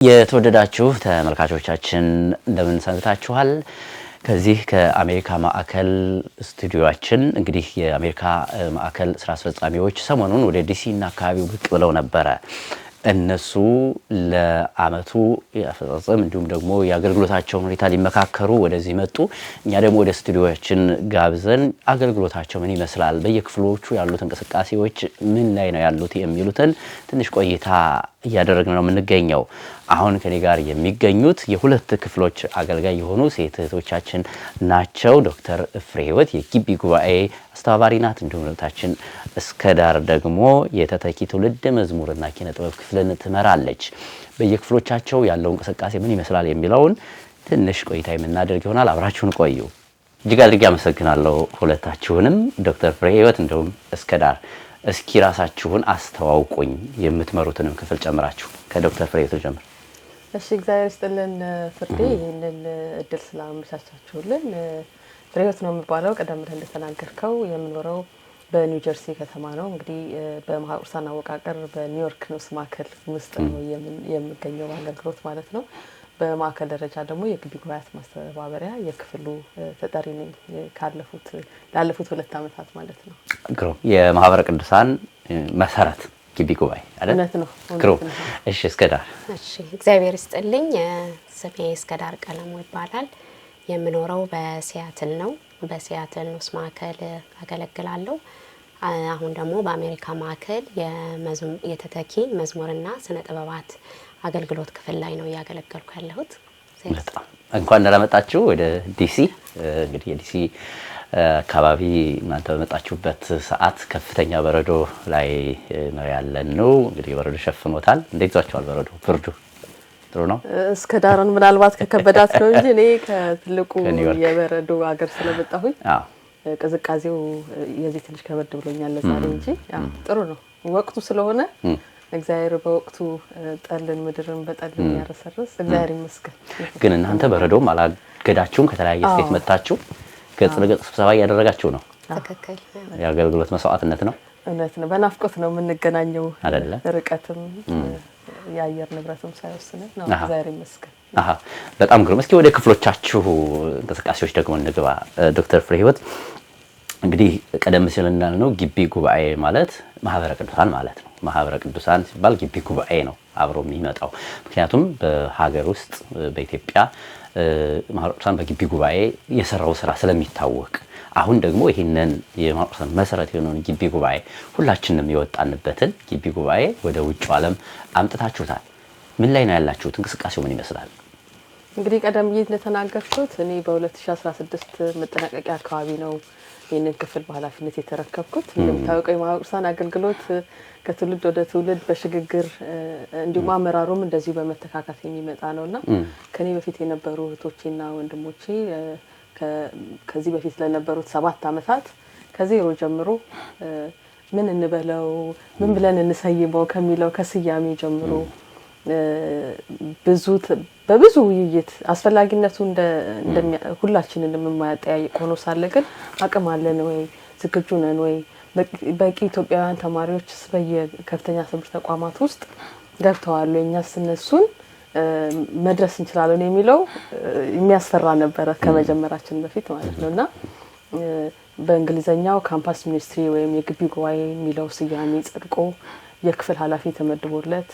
የተወደዳችሁ ተመልካቾቻችን እንደምን ሰንብታችኋል? ከዚህ ከአሜሪካ ማዕከል ስቱዲዮአችን እንግዲህ የአሜሪካ ማዕከል ስራ አስፈጻሚዎች ሰሞኑን ወደ ዲሲ እና አካባቢው ብቅ ብለው ነበረ። እነሱ ለአመቱ ያፈጻጸም እንዲሁም ደግሞ የአገልግሎታቸውን ሁኔታ ሊመካከሩ ወደዚህ መጡ። እኛ ደግሞ ወደ ስቱዲዮአችን ጋብዘን አገልግሎታቸው ምን ይመስላል፣ በየክፍሎቹ ያሉት እንቅስቃሴዎች ምን ላይ ነው ያሉት የሚሉትን ትንሽ ቆይታ እያደረግን ነው የምንገኘው። አሁን ከኔ ጋር የሚገኙት የሁለት ክፍሎች አገልጋይ የሆኑ ሴት እህቶቻችን ናቸው። ዶክተር ፍሬህይወት የግቢ ጉባኤ አስተባባሪ ናት። እንዲሁም እህታችን እስከዳር ደግሞ የተተኪ ትውልድ መዝሙርና ኪነ ጥበብ ክፍልን ትመራለች። በየክፍሎቻቸው ያለው እንቅስቃሴ ምን ይመስላል የሚለውን ትንሽ ቆይታ የምናደርግ ይሆናል። አብራችሁን ቆዩ። እጅግ አድርጌ አመሰግናለሁ ሁለታችሁንም። ዶክተር ፍሬህይወት እንዲሁም እስከዳር እስኪ ራሳችሁን አስተዋውቁኝ፣ የምትመሩትንም ክፍል ጨምራችሁ። ከዶክተር ፍሬህይወት ጀምር። እሺ፣ እግዚአብሔር ይስጥልን ፍርዴ፣ ይህንን እድል ስላመቻቻችሁልን። ፍሬህይወት ነው የሚባለው። ቀደም ብለህ እንደተናገርከው የምኖረው በኒው ጀርሲ ከተማ ነው። እንግዲህ በማህበረሰብ አወቃቀር በኒውዮርክ ንዑስ ማዕከል ውስጥ ነው የምገኘው አገልግሎት ማለት ነው። በማዕከል ደረጃ ደግሞ የግቢ ጉባኤያት ማስተባበሪያ የክፍሉ ተጠሪ ነኝ ላለፉት 2 ዓመታት ማለት ነው። ግሩም። የማህበረ ቅዱሳን መሰረት ግቢ ጉባኤ አይደል? እውነት ነው። ግሩም። እሺ፣ እስከዳር። እሺ፣ እግዚአብሔር ይስጥልኝ። ስሜ እስከዳር ቀለሙ ይባላል። የምኖረው በሲያትል ነው። በሲያትል ንዑስ ማዕከል አገለግላለሁ። አሁን ደግሞ በአሜሪካ ማዕከል የተተኪ መዝሙርና ስነ ጥበባት አገልግሎት ክፍል ላይ ነው ያገለገልኩ ያለሁት። በጣም እንኳን እንደመጣችሁ ወደ ዲሲ። እንግዲህ የዲሲ አካባቢ እናንተ በመጣችሁበት ሰዓት ከፍተኛ በረዶ ላይ ነው ያለነው። እንግዲህ በረዶ ሸፍኖታል። እንዴት ይዟችኋል በረዶ? ፍርዱ ጥሩ ነው? እስከዳርን ምናልባት ከከበዳት ነው እንጂ እኔ ከትልቁ የበረዶ ሀገር ስለመጣሁኝ ቅዝቃዜው የዚህ ትንሽ ከበድ ብሎኛል ዛሬ እንጂ ጥሩ ነው። ወቅቱ ስለሆነ እግዚአብሔር በወቅቱ ጠልን ምድርን በጠልን ያረሰርስ እግዚአብሔር ይመስገን። ግን እናንተ በረዶም አላገዳችሁም? ከተለያየ ስቴት መጣችሁ ገጽ ለገጽ ስብሰባ እያደረጋችሁ ነው? ትክክል። የአገልግሎት መስዋዕትነት ነው። እውነት ነው። በናፍቆት ነው የምንገናኘው አይደለ? ርቀትም የአየር ንብረትም ሳይወስን ነው። እግዚአብሔር ይመስገን። በጣም ግሩም። እስኪ ወደ ክፍሎቻችሁ እንቅስቃሴዎች ደግሞ እንግባ። ዶክተር ፍሬህይወት እንግዲህ ቀደም ሲል እንዳልነው ግቢ ጉባኤ ማለት ማህበረ ቅዱሳን ማለት ነው። ማህበረ ቅዱሳን ሲባል ግቢ ጉባኤ ነው አብሮ የሚመጣው። ምክንያቱም በሀገር ውስጥ በኢትዮጵያ ማህበረ ቅዱሳን በግቢ ጉባኤ የሰራው ስራ ስለሚታወቅ አሁን ደግሞ ይሄንን የማህበረ ቅዱሳን መሰረት የሆነውን ግቢ ጉባኤ ሁላችንም የወጣንበትን ግቢ ጉባኤ ወደ ውጭው ዓለም አምጥታችሁታል። ምን ላይ ነው ያላችሁት? እንቅስቃሴው ምን ይመስላል? እንግዲህ ቀደም ብዬ እንደተናገርኩት እኔ በ2016 መጠናቀቂያ አካባቢ ነው ይህንን ክፍል በኃላፊነት የተረከብኩት። እንደሚታወቀው የማህበረ ቅዱሳን አገልግሎት ከትውልድ ወደ ትውልድ በሽግግር እንዲሁም አመራሩም እንደዚሁ በመተካካት የሚመጣ ነውና ከኔ በፊት የነበሩ እህቶቼና ወንድሞቼ ከዚህ በፊት ለነበሩት 7 ዓመታት ከዜሮ ጀምሮ ምን እንበለው ምን ብለን እንሰይመው ከሚለው ከስያሜ ጀምሮ በብዙ ውይይት አስፈላጊነቱ ሁላችንንም የማያጠያይቅ ሆኖ ሳለ ግን አቅም አለን ወይ፣ ዝግጁ ነን ወይ፣ በቂ ኢትዮጵያውያን ተማሪዎች በየከፍተኛ ትምህርት ተቋማት ውስጥ ገብተዋል ወይ፣ እኛስ እነሱን መድረስ እንችላለን የሚለው የሚያስፈራ ነበረ ከመጀመራችን በፊት ማለት ነውና በእንግሊዘኛው ካምፓስ ሚኒስትሪ ወይም የግቢ ጉባኤ የሚለው ስያሜ ጸድቆ የክፍል ኃላፊ ተመድቦለት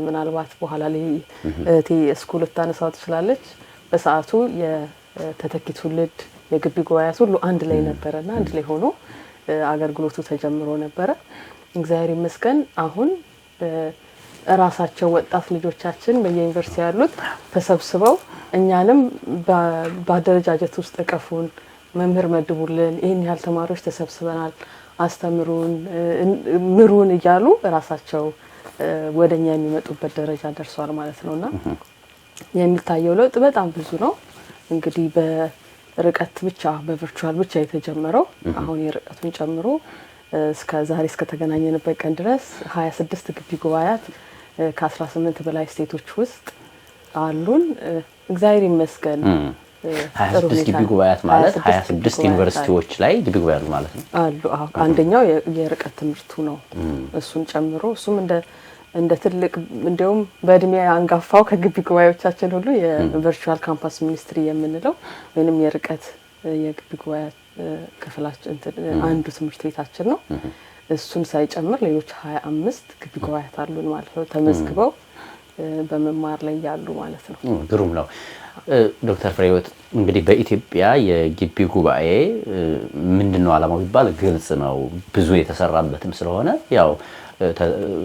ምናልባት በኋላ ላይ ስኩል ታነሳው ትችላለች። በሰዓቱ የተተኪ ትውልድ የግቢ ጉባኤያት ሁሉ አንድ ላይ ነበርና አንድ ላይ ሆኖ አገልግሎቱ ተጀምሮ ነበረ። እግዚአብሔር ይመስገን አሁን ራሳቸው ወጣት ልጆቻችን በየዩኒቨርሲቲ ያሉት ተሰብስበው እኛንም በአደረጃጀት ውስጥ እቀፉን፣ መምህር መድቡልን፣ ይሄን ያህል ተማሪዎች ተሰብስበናል፣ አስተምሩን፣ ምሩን እያሉ ራሳቸው ወደኛ የሚመጡበት ደረጃ ደርሷል ማለት ነውና የሚታየው ለውጥ በጣም ብዙ ነው። እንግዲህ በርቀት ብቻ በቨርቹዋል ብቻ የተጀመረው አሁን የርቀቱን ጨምሮ እስከ ዛሬ እስከ ተገናኘንበት ቀን ድረስ 26 ግቢ ጉባኤያት ከ18 በላይ ስቴቶች ውስጥ አሉን። እግዚአብሔር ይመስገን። 26 ግቢ ጉባኤያት ማለት 26 ዩኒቨርሲቲዎች ላይ ግቢ ጉባኤ አሉ ማለት ነው። አሉ። አንደኛው የርቀት ትምህርቱ ነው። እሱን ጨምሮ እሱም እንደ እንደ ትልቅ እንደውም በእድሜ አንጋፋው ከግቢ ጉባኤዎቻችን ሁሉ የቨርቹዋል ካምፓስ ሚኒስትሪ የምንለው ወይንም የርቀት የግቢ ጉባኤ ክፍላችን አንዱ ትምህርት ቤታችን ነው። እሱን ሳይጨምር ሌሎች 25 ግቢ ጉባኤያት አሉን ማለት ነው፣ ተመዝግበው በመማር ላይ ያሉ ማለት ነው። ግሩም ነው። ዶክተር ፍሬህይወት እንግዲህ በኢትዮጵያ የግቢ ጉባኤ ምንድነው ዓላማው ቢባል ግልጽ ነው፣ ብዙ የተሰራበትም ስለሆነ ያው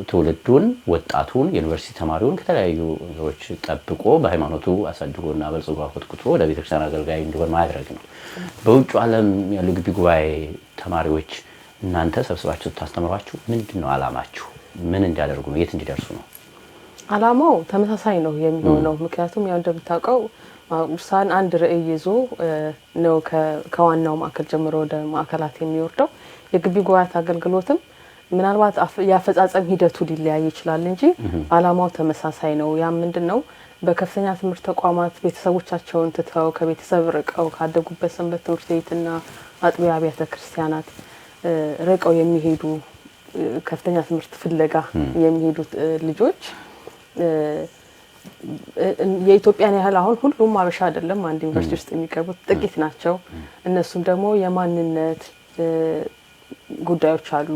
ትውልዱን ወጣቱን ዩኒቨርሲቲ ተማሪውን ከተለያዩ ነገሮች ጠብቆ በሃይማኖቱ አሳድጎና በልጽጎ አኮትኩቶ ወደ ቤተክርስቲያን አገልጋይ እንዲሆን ማድረግ ነው። በውጭ ዓለም ያሉ ግቢ ጉባኤ ተማሪዎች እናንተ ሰብስባችሁ ታስተምሯችሁ ምንድነው ዓላማችሁ? ምን እንዲያደርጉ ነው? የት እንዲደርሱ ነው? ዓላማው ተመሳሳይ ነው የሚሆነው። ምክንያቱም ያው እንደምታውቀው ውሳን አንድ ራዕይ ይዞ ነው ከዋናው ማዕከል ጀምሮ ወደ ማዕከላት የሚወርደው። የግቢ ጉባኤያት አገልግሎትም ምናልባት ያፈጻጸም ሂደቱ ሊለያይ ይችላል እንጂ ዓላማው ተመሳሳይ ነው። ያ ምንድነው? በከፍተኛ ትምህርት ተቋማት ቤተሰቦቻቸውን ትተው ከቤተሰብ ርቀው ካደጉበት ሰንበት ትምህርት ቤትና አጥቢያ አብያተ ክርስቲያናት ርቀው የሚሄዱ ከፍተኛ ትምህርት ፍለጋ የሚሄዱት ልጆች የኢትዮጵያን ያህል አሁን ሁሉም አበሻ አይደለም አንድ ዩኒቨርሲቲ ውስጥ የሚገቡት ጥቂት ናቸው። እነሱም ደግሞ የማንነት ጉዳዮች አሉ።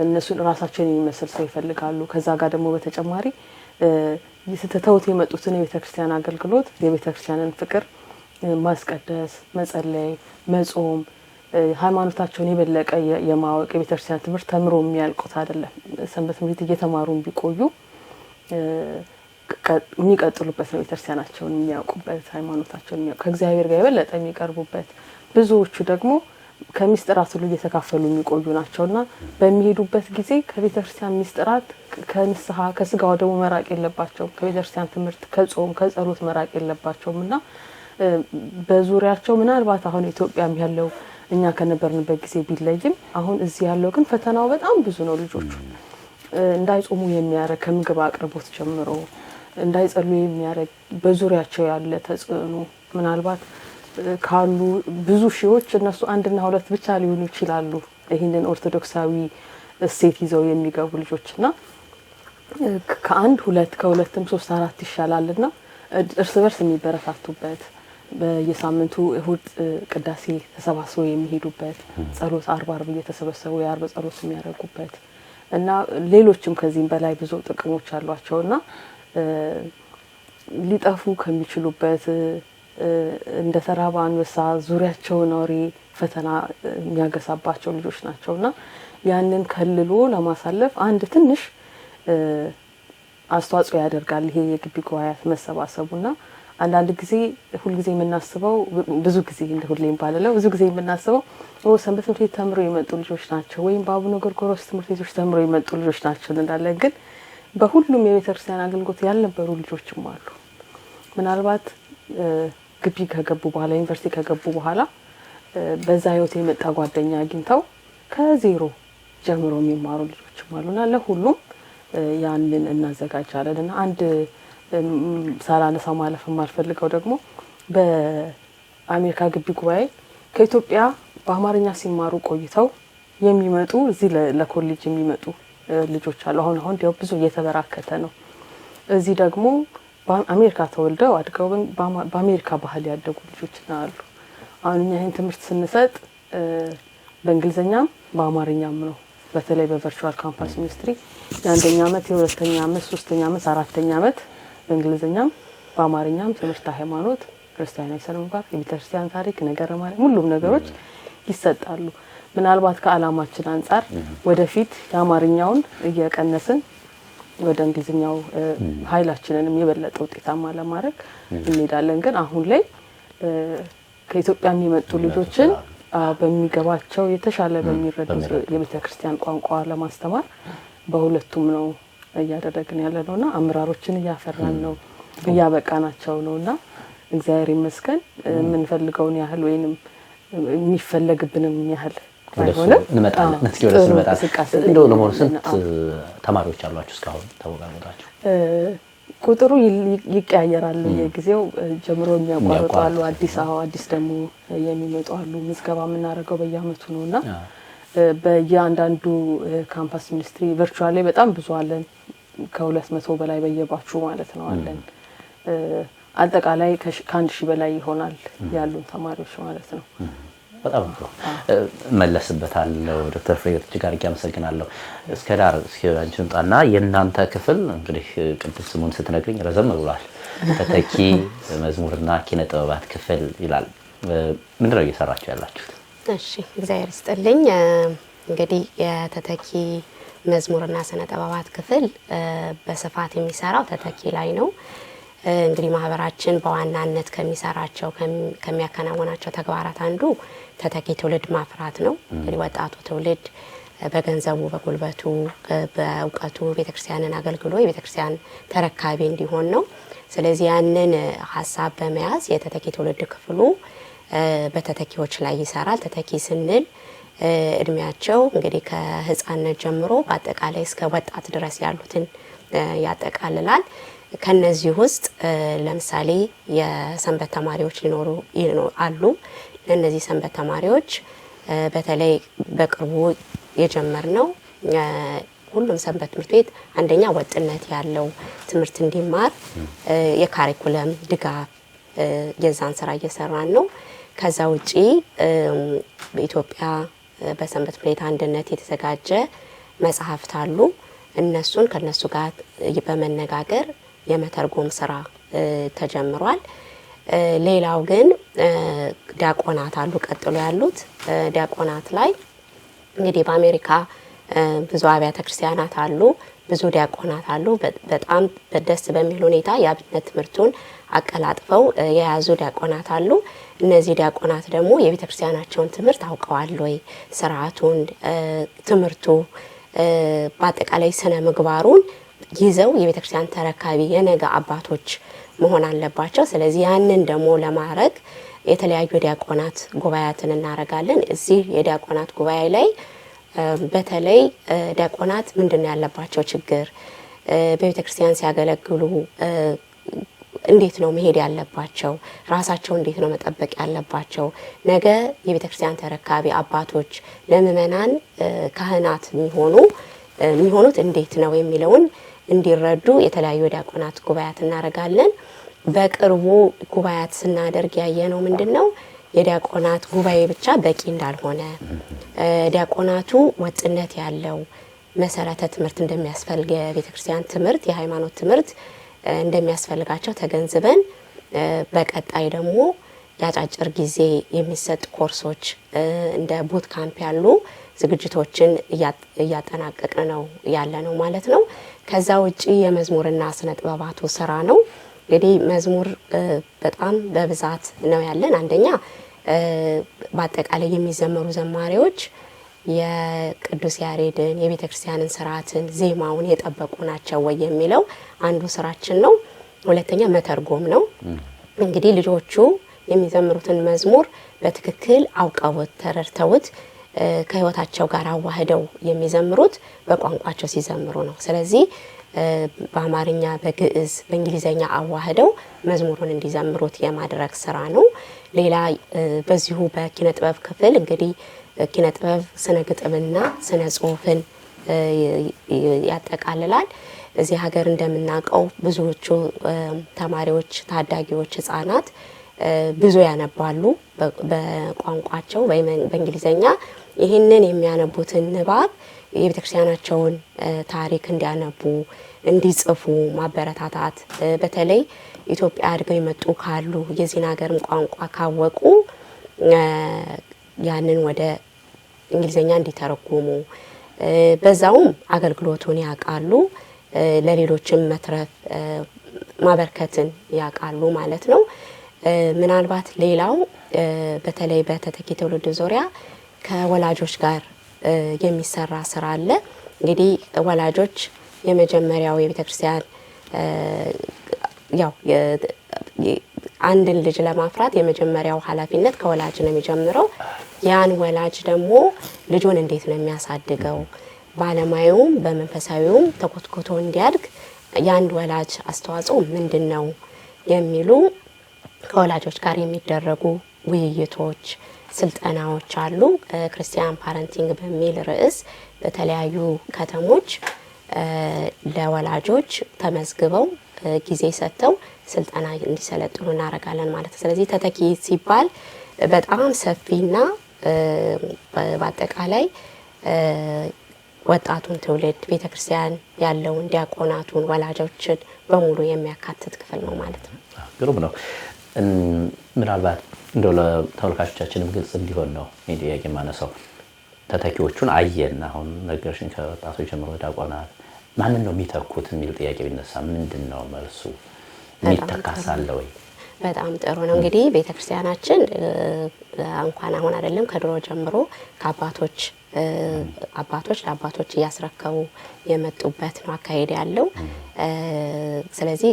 እነሱን ራሳቸውን የሚመስል ሰው ይፈልጋሉ። ከዛ ጋር ደግሞ በተጨማሪ የተተውት የመጡትን የቤተክርስቲያን አገልግሎት የቤተክርስቲያንን ፍቅር ማስቀደስ፣ መጸለይ፣ መጾም፣ ሃይማኖታቸውን የበለቀ የማወቅ የቤተክርስቲያን ትምህርት ተምሮ የሚያልቁት አይደለም። ሰንበት ትምህርት እየተማሩን ቢቆዩ የሚቀጥሉበት ነው። ቤተክርስቲያናቸውን የሚያውቁበት፣ ሃይማኖታቸውን የሚያውቁ ከእግዚአብሔር ጋር የበለጠ የሚቀርቡበት፣ ብዙዎቹ ደግሞ ከሚስጥራት ሁሉ እየተካፈሉ የሚቆዩ ናቸውና በሚሄዱበት ጊዜ ከቤተክርስቲያን ሚስጥራት ከንስሐ ከስጋው ደግሞ መራቅ የለባቸውም። ከቤተክርስቲያን ትምህርት ከጾም ከጸሎት መራቅ የለባቸውምና በዙሪያቸው ምናልባት አሁን ኢትዮጵያም ያለው እኛ ከነበርንበት ጊዜ ቢለይም አሁን እዚህ ያለው ግን ፈተናው በጣም ብዙ ነው። ልጆቹ እንዳይጾሙ የሚያረግ ከምግብ አቅርቦት ጀምሮ እንዳይጸልዩ የሚያረግ በዙሪያቸው ያለ ተጽዕኖ ምናልባት ካሉ ብዙ ሺዎች እነሱ አንድና ሁለት ብቻ ሊሆኑ ይችላሉ ይሄንን ኦርቶዶክሳዊ እሴት ይዘው የሚገቡ ልጆችና ከአንድ ሁለት ከሁለትም 3 4 ይሻላልና እርስ በርስ የሚበረታቱበት በየሳምንቱ እሁድ ቅዳሴ ተሰባስበው የሚሄዱበት ጸሎት አርብ እየተሰበሰቡ የአርብ ጸሎት የሚያደርጉበት እና ሌሎችም ከዚህም በላይ ብዙ ጥቅሞች አሏቸውና ሊጠፉ ከሚችሉበት እንደ ተራባ አንበሳ ዙሪያቸውን አውሬ ፈተና የሚያገሳባቸው ልጆች ናቸውና ያንን ከልሎ ለማሳለፍ አንድ ትንሽ አስተዋጽኦ ያደርጋል ይሄ የግቢ ጉባኤያት መሰባሰቡና አንዳንድ ጊዜ ሁሉ ጊዜ የምናስበው ብዙ ጊዜ እንደ ሁሌም ባለለው ብዙ ጊዜ የምናስበው ሰንበት ትምህርት ቤት ተምሮ የመጡ ልጆች ናቸው ወይም በአቡነ ጎርጎርዮስ ትምህርት ቤቶች ተምሮ የመጡ ልጆች ናቸው እንዳለን ግን በሁሉም የቤተክርስቲያን አገልግሎት ያልነበሩ ልጆችም አሉ። ምናልባት ግቢ ከገቡ በኋላ ዩኒቨርሲቲ ከገቡ በኋላ በዛ ህይወት የመጣ ጓደኛ አግኝተው ከዜሮ ጀምሮ የሚማሩ ልጆችም አሉና ለሁሉም ያንን እናዘጋጃለንና አንድ ሳላነሳው ማለፍ የማልፈልገው ደግሞ በአሜሪካ ግቢ ጉባኤ ከኢትዮጵያ በአማርኛ ሲማሩ ቆይተው የሚመጡ እዚህ ለኮሌጅ የሚመጡ ልጆች አሉ። አሁን ያው ብዙ እየተበራከተ ነው። እዚህ ደግሞ በአሜሪካ ተወልደው አድገው በአሜሪካ ባህል ያደጉ ልጆች አሉ። አሁን እኛ ይሄን ትምህርት ስንሰጥ በእንግሊዘኛም በአማርኛም ነው። በተለይ በቨርቹዋል ካምፓስ ሚኒስትሪ የአንደኛ ዓመት የሁለተኛ ዓመት ሶስተኛ ዓመት አራተኛ ዓመት በእንግሊዘኛም በአማርኛም ትምህርት ሃይማኖት ክርስቲያናዊ ስነ-ምግባር የቤተክርስቲያን ታሪክ ነገረ ማርያም ሁሉም ነገሮች ይሰጣሉ። ምናልባት ከዓላማችን አንፃር ወደፊት የአማርኛውን እየቀነስን ወደ እንግሊዝኛው ኃይላችንንም የበለጠ ውጤታማ ለማድረግ እንሄዳለን። ግን አሁን ላይ ከኢትዮጵያ የሚመጡ ልጆችን በሚገባቸው የተሻለ በሚረዱት የቤተክርስቲያን ቋንቋ ለማስተማር በሁለቱም ነው እያደረግን ያለነውና አመራሮችን እያፈራን ነው እያበቃናቸው ነውና እግዚአብሔር ይመስገን የምንፈልገውን ያህል ወይንም የሚፈለግብንም ያህል ወደሱ እንመጣለን። ወደሱ እንመጣለን። እንደው ለሞር ስንት ተማሪዎች አሏችሁ እስካሁን ተወጋግታችሁ? ቁጥሩ ይቀያየራል። የጊዜው ጀምሮ የሚያቋርጡ አሉ፣ አዲስ ደግሞ የሚመጡ አሉ። ምዝገባ የምናደርገው በየአመቱ ነውና በየአንዳንዱ ካምፓስ ሚኒስትሪ ቨርቹዋል ላይ በጣም ብዙ አለን። ከ200 በላይ በየባቹ ማለት ነው አለን። አጠቃላይ ከ1000 በላይ ይሆናል ያሉን ተማሪዎች ማለት ነው። በጣም ጥሩ መለስበታለሁ። ዶክተር ፍሬህይወት እጅግ አድርጌ አመሰግናለሁ። እስከ ዳር አንቺ እንጣና የእናንተ ክፍል እንግዲህ ቅድም ስሙን ስትነግሪኝ ረዘም ብሏል። ተተኪ መዝሙርና ኪነ ጥበባት ክፍል ይላል። ምንድን ነው እየሰራችሁ ያላችሁት? እሺ እግዚአብሔር ይስጥልኝ። እንግዲህ የተተኪ መዝሙርና ስነ ጥበባት ክፍል በስፋት የሚሰራው ተተኪ ላይ ነው። እንግዲህ ማህበራችን በዋናነት ከሚሰራቸው ከሚያከናውናቸው ተግባራት አንዱ ተተኪ ትውልድ ማፍራት ነው። እንግዲህ ወጣቱ ትውልድ በገንዘቡ፣ በጉልበቱ፣ በእውቀቱ ቤተክርስቲያንን አገልግሎ የቤተክርስቲያን ተረካቢ እንዲሆን ነው። ስለዚህ ያንን ሀሳብ በመያዝ የተተኪ ትውልድ ክፍሉ በተተኪዎች ላይ ይሰራል። ተተኪ ስንል እድሜያቸው እንግዲህ ከህፃንነት ጀምሮ በአጠቃላይ እስከ ወጣት ድረስ ያሉትን ያጠቃልላል። ከነዚህ ውስጥ ለምሳሌ የሰንበት ተማሪዎች ሊኖሩ አሉ። ለነዚህ ሰንበት ተማሪዎች በተለይ በቅርቡ የጀመርነው ሁሉም ሰንበት ትምህርት ቤት አንደኛ ወጥነት ያለው ትምህርት እንዲማር የካሪኩለም ድጋፍ የዛን ስራ እየሰራን ነው። ከዛ ውጪ በኢትዮጵያ በሰንበት ትምህርት ቤት አንድነት የተዘጋጀ መጽሐፍት አሉ። እነሱን ከነሱ ጋር በመነጋገር የመተርጎም ስራ ተጀምሯል። ሌላው ግን ዲያቆናት አሉ። ቀጥሎ ያሉት ዲያቆናት ላይ እንግዲህ በአሜሪካ ብዙ አብያተ ክርስቲያናት አሉ፣ ብዙ ዲያቆናት አሉ። በጣም ደስ በሚል ሁኔታ የአብነት ትምህርቱን አቀላጥፈው የያዙ ዲያቆናት አሉ። እነዚህ ዲያቆናት ደግሞ የቤተ ክርስቲያናቸውን ትምህርት አውቀዋል ወይ፣ ስርዓቱን፣ ትምህርቱ በአጠቃላይ ስነ ምግባሩን ይዘው የቤተ ክርስቲያን ተረካቢ የነገ አባቶች መሆን አለባቸው። ስለዚህ ያንን ደግሞ ለማድረግ የተለያዩ ዲያቆናት ጉባኤያትን እናደርጋለን። እዚህ የዲያቆናት ጉባኤ ላይ በተለይ ዲያቆናት ምንድነው ያለባቸው ችግር፣ በቤተ ክርስቲያን ሲያገለግሉ እንዴት ነው መሄድ ያለባቸው፣ ራሳቸው እንዴት ነው መጠበቅ ያለባቸው፣ ነገ የቤተ ክርስቲያን ተረካቢ አባቶች ለምእመናን ካህናት የሚሆኑት እንዴት ነው የሚለውን እንዲረዱ የተለያዩ ዲያቆናት ጉባኤያት እናደርጋለን። በቅርቡ ጉባኤያት ስናደርግ ያየነው ምንድነው የዲያቆናት ጉባኤ ብቻ በቂ እንዳልሆነ፣ ዲያቆናቱ ወጥነት ያለው መሰረተ ትምህርት እንደሚያስፈልግ፣ የቤተክርስቲያን ትምህርት፣ የሃይማኖት ትምህርት እንደሚያስፈልጋቸው ተገንዝበን በቀጣይ ደግሞ ያጫጭር ጊዜ የሚሰጥ ኮርሶች እንደ ቡት ካምፕ ያሉ ዝግጅቶችን እያጠናቀቅን ነው ያለ ነው ማለት ነው። ከዛ ውጪ የመዝሙርና ስነ ጥበባቱ ስራ ነው። እንግዲህ መዝሙር በጣም በብዛት ነው ያለን። አንደኛ በአጠቃላይ የሚዘመሩ ዘማሪዎች የቅዱስ ያሬድን የቤተ ክርስቲያንን ስርዓትን ዜማውን የጠበቁ ናቸው ወይ የሚለው አንዱ ስራችን ነው። ሁለተኛ መተርጎም ነው። እንግዲህ ልጆቹ የሚዘምሩትን መዝሙር በትክክል አውቀውት ተረድተውት ከህይወታቸው ጋር አዋህደው የሚዘምሩት በቋንቋቸው ሲዘምሩ ነው። ስለዚህ በአማርኛ፣ በግዕዝ፣ በእንግሊዘኛ አዋህደው መዝሙሩን እንዲዘምሩት የማድረግ ስራ ነው። ሌላ በዚሁ በኪነ ጥበብ ክፍል እንግዲህ ኪነ ጥበብ ስነ ግጥምና ስነ ጽሁፍን ያጠቃልላል። እዚህ ሀገር እንደምናውቀው ብዙዎቹ ተማሪዎች፣ ታዳጊዎች፣ ህጻናት ብዙ ያነባሉ በቋንቋቸው በእንግሊዘኛ። ይህንን የሚያነቡትን ንባብ የቤተክርስቲያናቸውን ታሪክ እንዲያነቡ እንዲጽፉ ማበረታታት፣ በተለይ ኢትዮጵያ አድገው የመጡ ካሉ የዚህን ሀገርም ቋንቋ ካወቁ ያንን ወደ እንግሊዘኛ እንዲተረጉሙ፣ በዛውም አገልግሎቱን ያውቃሉ፣ ለሌሎችም መትረፍ ማበርከትን ያውቃሉ ማለት ነው። ምናልባት ሌላው በተለይ በተተኪ ትውልድ ዙሪያ ከወላጆች ጋር የሚሰራ ስራ አለ። እንግዲህ ወላጆች የመጀመሪያው የቤተክርስቲያን ያው አንድን ልጅ ለማፍራት የመጀመሪያው ኃላፊነት ከወላጅ ነው የሚጀምረው። ያን ወላጅ ደግሞ ልጁን እንዴት ነው የሚያሳድገው፣ በዓለማዊውም በመንፈሳዊውም ተኮትኩቶ እንዲያድግ የአንድ ወላጅ አስተዋጽኦ ምንድን ነው የሚሉ ከወላጆች ጋር የሚደረጉ ውይይቶች፣ ስልጠናዎች አሉ። ክርስቲያን ፓረንቲንግ በሚል ርዕስ በተለያዩ ከተሞች ለወላጆች ተመዝግበው ጊዜ ሰጥተው ስልጠና እንዲሰለጥኑ እናደርጋለን ማለት ነው። ስለዚህ ተተኪ ሲባል በጣም ሰፊና በአጠቃላይ ወጣቱን ትውልድ ቤተክርስቲያን ያለውን ዲያቆናቱን ወላጆችን በሙሉ የሚያካትት ክፍል ነው ማለት ነው። ግሩም ነው። ምናልባት እንደው ለተመልካቾቻችንም ግልጽ እንዲሆን ነው ጥያቄ የማነሳው። ተተኪዎቹን አየን፣ አሁን ነገርሽን ከወጣቶች ጀምሮ ዲያቆናት ማንን ነው የሚተኩት የሚል ጥያቄ ቢነሳ ምንድን ነው መልሱ? የሚተካሳለ ወይ? በጣም ጥሩ ነው። እንግዲህ ቤተክርስቲያናችን እንኳን አሁን አይደለም ከድሮ ጀምሮ ከአባቶች ለአባቶች እያስረከቡ የመጡበት ነው አካሄድ ያለው። ስለዚህ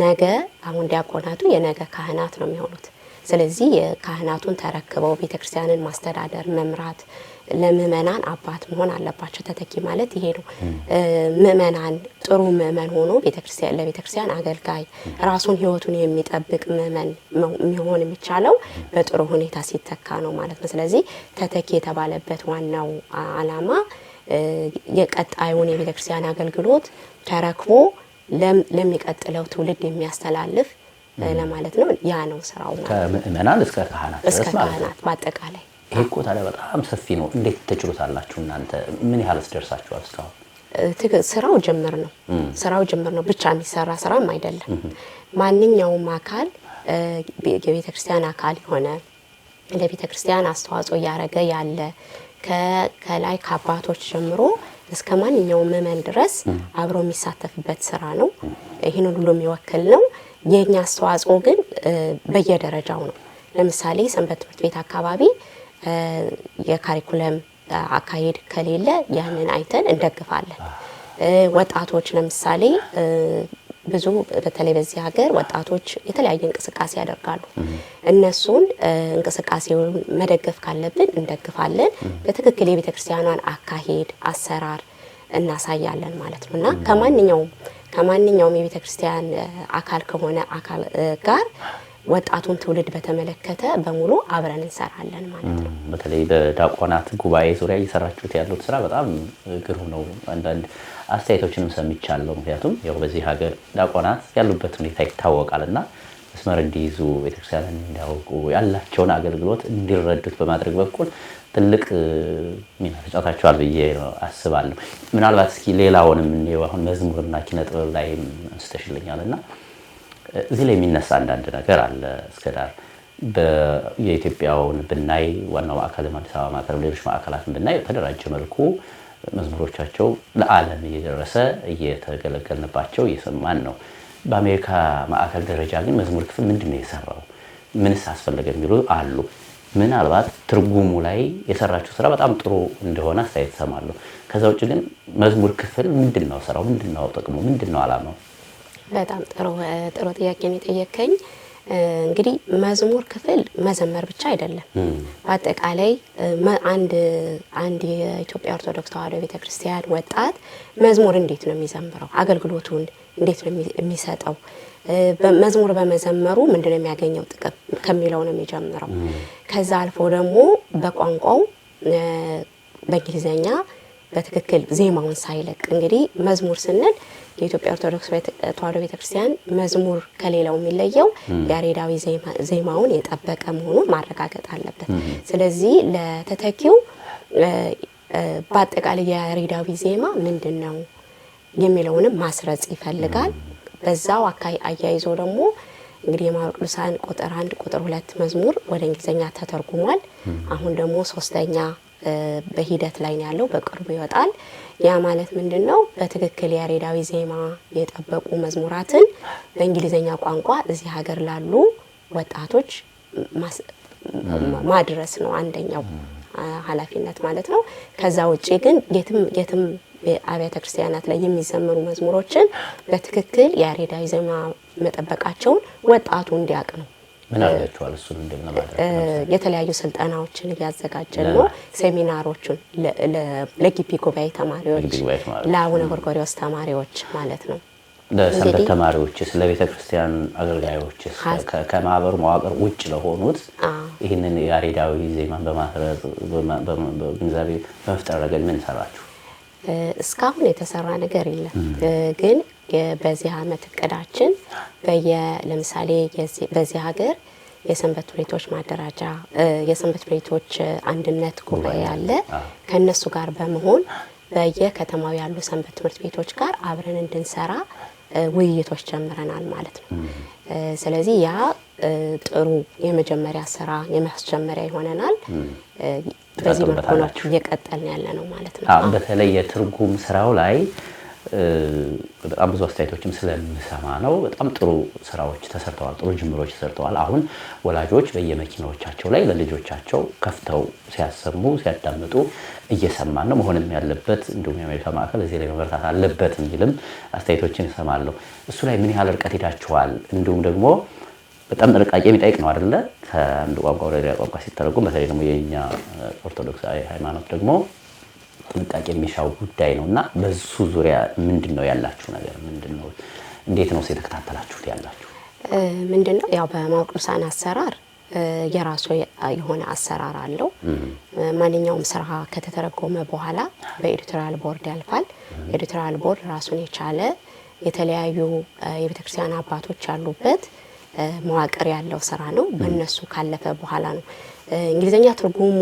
ነገ አሁን ዲያቆናቱ የነገ ካህናት ነው የሚሆኑት። ስለዚህ የካህናቱን ተረክበው ቤተክርስቲያንን ማስተዳደር መምራት ለምእመናን አባት መሆን አለባቸው። ተተኪ ማለት ይሄ ነው። ምእመናን ጥሩ ምእመን ሆኖ ለቤተክርስቲያን አገልጋይ ራሱን ሕይወቱን የሚጠብቅ ምእመን የሚሆን የሚቻለው በጥሩ ሁኔታ ሲተካ ነው ማለት ነው። ስለዚህ ተተኪ የተባለበት ዋናው ዓላማ የቀጣዩን የቤተክርስቲያን አገልግሎት ተረክቦ ለሚቀጥለው ትውልድ የሚያስተላልፍ ለማለት ነው። ያ ነው ስራው ማለት ከምእመናን እስከ ካህናት በአጠቃላይ። ይሄ እኮ ታዲያ በጣም ሰፊ ነው። እንዴት ትችሉታላችሁ እናንተ? ምን ያህልስ ደርሳችኋል እስካሁን? ስራው ጅምር ነው። ብቻ የሚሰራ ስራም አይደለም። ማንኛውም አካል የቤተክርስቲያን አካል የሆነ ለቤተክርስቲያን አስተዋጽኦ እያደረገ ያለ ከላይ ከአባቶች ጀምሮ እስከ ማንኛውም ምእመን ድረስ አብሮ የሚሳተፍበት ስራ ነው። ይህን ሁሉ የሚወክል ነው። የኛ አስተዋጽኦ ግን በየደረጃው ነው። ለምሳሌ ሰንበት ትምህርት ቤት አካባቢ የካሪኩለም አካሄድ ከሌለ ያንን አይተን እንደግፋለን። ወጣቶች ለምሳሌ ብዙ በተለይ በዚህ ሀገር ወጣቶች የተለያየ እንቅስቃሴ ያደርጋሉ። እነሱን እንቅስቃሴውን መደገፍ ካለብን እንደግፋለን። በትክክል የቤተክርስቲያኗን አካሄድ አሰራር እናሳያለን ማለት ነው እና ከማንኛውም የቤተክርስቲያን አካል ከሆነ አካል ጋር ወጣቱን ትውልድ በተመለከተ በሙሉ አብረን እንሰራለን ማለት ነው። በተለይ በዲያቆናት ጉባኤ ዙሪያ እየሰራችሁት ያሉት ስራ በጣም ግሩም ነው። አንዳንድ አስተያየቶችንም ሰምቻለሁ። ምክንያቱም ያው በዚህ ሀገር ዲያቆናት ያሉበት ሁኔታ ይታወቃልና መስመር እንዲይዙ ቤተክርስቲያንን እንዲያውቁ ያላቸውን አገልግሎት እንዲረዱት በማድረግ በኩል ትልቅ ሚና ተጫውታችኋል ብዬ አስባለሁ። ምናልባት እስኪ ሌላውንም አሁን መዝሙርና ኪነ ጥበብ ላይ አንስተሽልኛልና እዚህ ላይ የሚነሳ አንዳንድ ነገር አለ። እስከዳር የኢትዮጵያውን ብናይ ዋናው ማዕከል አዲስ አበባ ማዕከል ሌሎች ማዕከላትን ብናይ በተደራጀ መልኩ መዝሙሮቻቸው ለዓለም እየደረሰ እየተገለገልንባቸው እየሰማን ነው። በአሜሪካ ማዕከል ደረጃ ግን መዝሙር ክፍል ምንድን ነው የሰራው? ምንስ አስፈለገ የሚሉ አሉ። ምናልባት ትርጉሙ ላይ የሰራችሁ ስራ በጣም ጥሩ እንደሆነ አስተያየት እሰማለሁ። ከዛ ውጭ ግን መዝሙር ክፍል ምንድን ነው ስራው? ምንድን ነው ጥቅሙ? ምንድን ነው ዓላማው? በጣም ጥሩ ጥያቄ ነው የጠየቀኝ። እንግዲህ መዝሙር ክፍል መዘመር ብቻ አይደለም። በአጠቃላይ አንድ የኢትዮጵያ ኦርቶዶክስ ተዋሕዶ ቤተክርስቲያን ወጣት መዝሙር እንዴት ነው የሚዘምረው? አገልግሎቱን እንዴት ነው የሚሰጠው? መዝሙር በመዘመሩ ምንድነው የሚያገኘው ጥቅም ከሚለው ነው የሚጀምረው። ከዛ አልፎ ደግሞ በቋንቋው በእንግሊዘኛ በትክክል ዜማውን ሳይለቅ እንግዲህ መዝሙር ስንል የኢትዮጵያ ኦርቶዶክስ ተዋሕዶ ቤተክርስቲያን መዝሙር ከሌላው የሚለየው ያሬዳዊ ዜማውን የጠበቀ መሆኑን ማረጋገጥ አለበት። ስለዚህ ለተተኪው በአጠቃላይ ያሬዳዊ ዜማ ምንድነው የሚለውንም ማስረጽ ይፈልጋል። በዛው አያይዞ ደግሞ እንግዲህ የማኅበረ ቅዱሳን ቁጥር 1 ቁጥር 2 መዝሙር ወደ እንግሊዘኛ ተተርጉሟል። አሁን ደግሞ 3ኛ በሂደት ላይ ነው ያለው፣ በቅርቡ ይወጣል። ያ ማለት ምንድነው? በትክክል ያሬዳዊ ዜማ የጠበቁ መዝሙራትን በእንግሊዘኛ ቋንቋ እዚህ ሀገር ላሉ ወጣቶች ማድረስ ነው አንደኛው ኃላፊነት ማለት ነው። ከዛ ውጪ ግን የትም አብያተ ክርስቲያናት ላይ የሚዘመሩ መዝሙሮችን በትክክል ያሬዳዊ ዜማ መጠበቃቸውን ወጣቱ እንዲያውቅ ነው። ምን አላችኋል? እሱን እንደምናማድረግ የተለያዩ ስልጠናዎችን እያዘጋጀን ነው። ሴሚናሮችን ለግቢ ጉባኤ ተማሪዎች፣ ለአቡነ ጎርጎርዮስ ተማሪዎች ማለት ነው። ለሰንበት ተማሪዎችስ፣ ለቤተ ክርስቲያን አገልጋዮችስ፣ ከማህበሩ መዋቅር ውጭ ለሆኑት ይህንን ያሬዳዊ ዜማን በማስረጽ በግንዛቤ በመፍጠር ረገድ ምን ሰራችሁ? እስካሁን የተሰራ ነገር የለም። ግን በዚህ አመት እቅዳችን ለምሳሌ በዚህ ሀገር የሰንበት ቤቶች ማደራጃ የሰንበት ቤቶች አንድነት ጉባኤ አለ። ከነሱ ጋር በመሆን በየከተማው ያሉ ሰንበት ትምህርት ቤቶች ጋር አብረን እንድንሰራ ውይይቶች ጀምረናል ማለት ነው። ስለዚህ ያ ጥሩ የመጀመሪያ ስራ የማስጀመሪያ ይሆነናል። በዚህ መልኩ ነው እየቀጠልን ያለ ነው ማለት ነው። በተለይ የትርጉም ስራው ላይ በጣም ብዙ አስተያየቶችም ስለምሰማ ነው። በጣም ጥሩ ስራዎች ተሰርተዋል፣ ጥሩ ጅምሮች ተሰርተዋል። አሁን ወላጆች በየመኪናዎቻቸው ላይ ለልጆቻቸው ከፍተው ሲያሰሙ ሲያዳምጡ እየሰማን ነው። መሆንም ያለበት እንደውም የአሜሪካ ማዕከል እዚህ ላይ መበርታት አለበት የሚልም አስተያየቶችን እሰማለሁ። እሱ ላይ ምን ያህል ርቀት ሄዳችኋል? እንዲሁም ደግሞ በጣም ጥንቃቄ የሚጠይቅ ነው አይደለ? ከአንድ ቋንቋ ወደ ሌላ ቋንቋ ሲተረጎም በተለይ ደግሞ የኛ ኦርቶዶክሳዊ ሃይማኖት ደግሞ ጥንቃቄ የሚሻው ጉዳይ ነውና በሱ ዙሪያ ምንድነው ያላችሁ ነገር? ምንድነው እንዴት ነው የተከታተላችሁት ያላችሁ? ምንድነው ያው በማወቅ ቅዱሳን አሰራር የራሱ የሆነ አሰራር አለው። ማንኛውም ስራ ከተተረጎመ በኋላ በኤዲቶሪያል ቦርድ ያልፋል። ኤዲቶሪያል ቦርድ ራሱን የቻለ የተለያዩ የቤተክርስቲያን አባቶች ያሉበት መዋቅር ያለው ስራ ነው። በእነሱ ካለፈ በኋላ ነው እንግሊዘኛ ትርጉሙ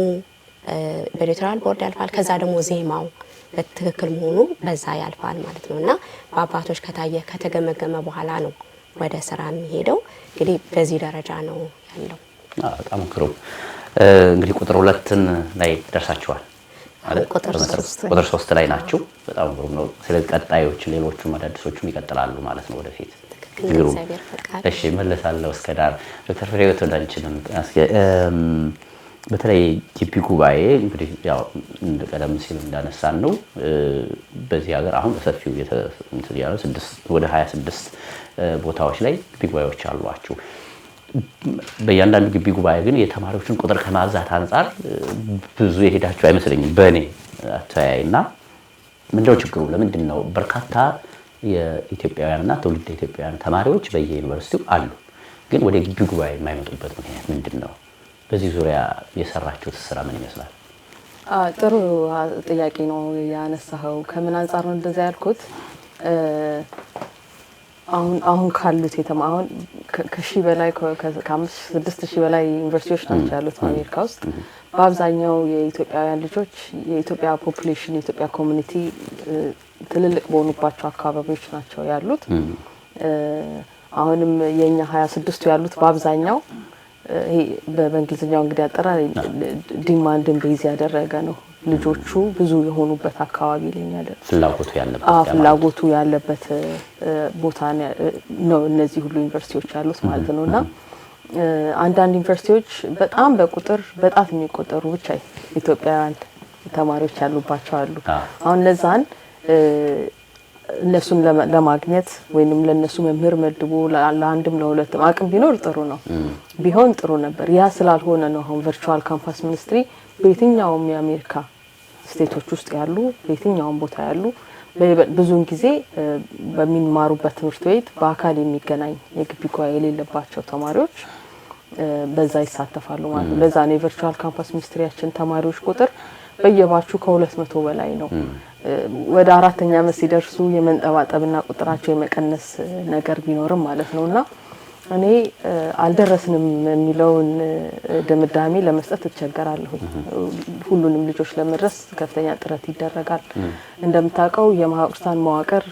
በኤዲቶሪያል ቦርድ ያልፋል። ከዛ ደግሞ ዜማው በትክክል መሆኑ በዛ ያልፋል ማለት ነው እና በአባቶች ከታየ ከተገመገመ በኋላ ነው ወደ ስራ የሚሄደው። እንግዲህ በዚህ ደረጃ ነው ያለው። በጣም ጥሩ። እንግዲህ ቁጥር 2 ላይ ደርሳችኋል አይደል? ቁጥር 3 ላይ ናችሁ። በጣም ጥሩ ነው። ስለዚህ ቀጣዮች ሌሎቹም አዳዲሶቹም ይቀጥላሉ ማለት ነው ወደፊት። እሺ መለሳለሁ እስከ ዳር። ዶክተር ፍሬህይወት ወዳንቺንም በተለይ ጂፒ ጉባኤ እንግዲህ ያው ቀደም ሲል እንዳነሳን ነው በዚህ ሀገር አሁን በሰፊው ያለው ወደ 26 ቦታዎች ላይ ግቢ ጉባኤዎች አሏችሁ። በእያንዳንዱ ግቢ ጉባኤ ግን የተማሪዎችን ቁጥር ከማብዛት አንጻር ብዙ የሄዳችሁ አይመስለኝም በእኔ አተያይና ምንድነው ችግሩ? ለምንድን ነው በርካታ የኢትዮጵያውያንና ትውልደ ኢትዮጵያውያን ተማሪዎች በየዩኒቨርሲቲው አሉ፣ ግን ወደ ግቢ ጉባኤ የማይመጡበት ምክንያት ምንድን ነው? በዚህ ዙሪያ የሰራችሁት ስራ ምን ይመስላል? ጥሩ ጥያቄ ነው ያነሳኸው። ከምን አንጻር ነው እንደዛ ያልኩት? አሁን ካሉት አሁን ከሺህ በላይ ከ5-6 በላይ ዩኒቨርሲቲዎች ናቸው ያሉት አሜሪካ ውስጥ። በአብዛኛው የኢትዮጵያውያን ልጆች የኢትዮጵያ ፖፑሌሽን የኢትዮጵያ ኮሚኒቲ ትልልቅ በሆኑባቸው አካባቢዎች ናቸው ያሉት። አሁንም የኛ 26ቱ ያሉት በአብዛኛው ይሄ በእንግሊዝኛው እንግዲህ አጠራር ዲማንድን ቤዝ ያደረገ ነው። ልጆቹ ብዙ የሆኑበት አካባቢ ላይ ያለ ፍላጎቱ ያለበት ቦታ ነው እነዚህ ሁሉ ዩኒቨርሲቲዎች ያሉት ማለት ነውና አንዳንድ ዩኒቨርሲቲዎች በጣም በቁጥር በጣት የሚቆጠሩ ብቻ ኢትዮጵያውያን ተማሪዎች ያሉባቸው አሉ። አሁን ለዛን እነሱን ለማግኘት ወይንም ለነሱ መምህር መድቦ ለአንድም ለሁለትም አቅም ቢኖር ጥሩ ነው ቢሆን ጥሩ ነበር። ያ ስላልሆነ ነው አሁን ቨርቹዋል ካምፓስ ሚኒስትሪ በየትኛውም የአሜሪካ ስቴቶች ውስጥ ያሉ በየትኛውም ቦታ ያሉ ብዙውን ጊዜ በሚማሩበት ትምህርት ቤት በአካል የሚገናኝ የግቢ ጉባኤ የሌለባቸው ተማሪዎች በዛ ይሳተፋሉ ማለት ነው። ለዛ ነው የቨርቹዋል ካምፓስ ሚኒስትሪያችን ተማሪዎች ቁጥር በየባቹ ከ200 በላይ ነው። ወደ 4ኛ ዓመት ሲደርሱ የመንጠባጠብና ቁጥራቸው የመቀነስ ነገር ቢኖርም ማለት ነውና እኔ አልደረስንም የሚለውን ድምዳሜ ለመስጠት እቸገራለሁ። ሁሉንም ልጆች ለመድረስ ከፍተኛ ጥረት ይደረጋል። እንደምታውቀው የማህበረሰብ መዋቅር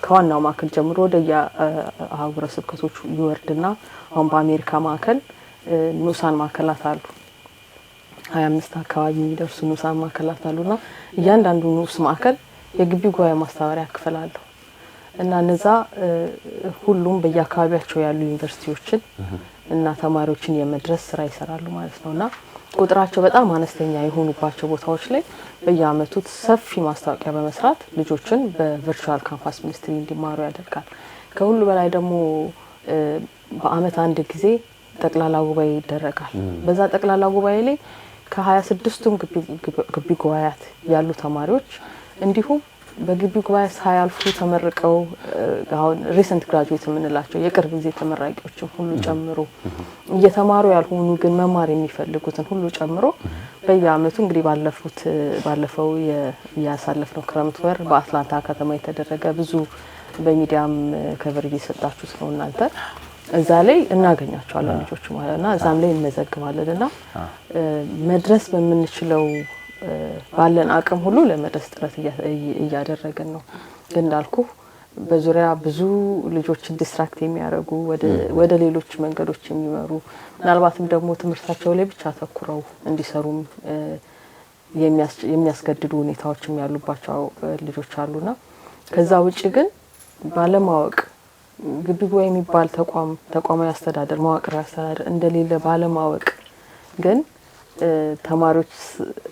ከዋናው ማዕከል ጀምሮ ወደ የአህጉረ ስብከቶቹ ይወርድና አሁን በአሜሪካ ማዕከል ንዑሳን ማዕከላት አሉ። 25 አካባቢ የሚደርሱ ንዑሳን ማዕከላት አሉና እያንዳንዱ ንዑስ ማዕከል የግቢ ጉባኤ ማስተባበሪያ ክፍል አለው እና እነዛ ሁሉም በየአካባቢያቸው ያሉ ዩኒቨርሲቲዎችን እና ተማሪዎችን የመድረስ ስራ ይሰራሉ ማለት ነውና ቁጥራቸው በጣም አነስተኛ የሆኑባቸው ቦታዎች ላይ በየአመቱ ሰፊ ማስታወቂያ በመስራት ልጆችን በቨርቹዋል ካምፓስ ሚኒስትሪ እንዲማሩ ያደርጋል። ከሁሉ በላይ ደግሞ በአመት አንድ ጊዜ ጠቅላላ ጉባኤ ይደረጋል። በዛ ጠቅላላ ጉባኤ ላይ ከ26ቱም ግቢ ጉባኤያት ያሉ ተማሪዎች እንዲሁም በግቢ ጉባኤ ሳያልፉ ተመርቀው አሁን ሪሰንት ግራጁዌት የምንላቸው የቅርብ ጊዜ ተመራቂዎችን ሁሉ ጨምሮ እየተማሩ ያልሆኑ ግን መማር የሚፈልጉትን ሁሉ ጨምሮ በየአመቱ እንግዲህ ባለፈው ያሳለፍነው ክረምት ወር በአትላንታ ከተማ የተደረገ ብዙ በሚዲያም ከቨር እየሰጣችሁት ነው እናንተ እዛ ላይ እናገኛቸዋለን ልጆች ማለትና እዛም ላይ እንመዘግባለንና መድረስ በምንችለው ባለን አቅም ሁሉ ለመድረስ ጥረት እያደረግን ነው እንዳልኩ በዙሪያ ብዙ ልጆችን ዲስትራክት የሚያደርጉ ወደ ሌሎች መንገዶች የሚመሩ ምናልባትም ደግሞ ትምህርታቸው ላይ ብቻ ተኩረው እንዲሰሩም የሚያስገድዱ ሁኔታዎችም ያሉባቸው ልጆች አሉና ከዛ ውጪ ግን ባለማወቅ ግቢ ጉባኤ የሚባል ተቋማዊ አስተዳደር መዋቅራዊ አስተዳደር እንደሌለ ባለማወቅ ግን ተማሪዎች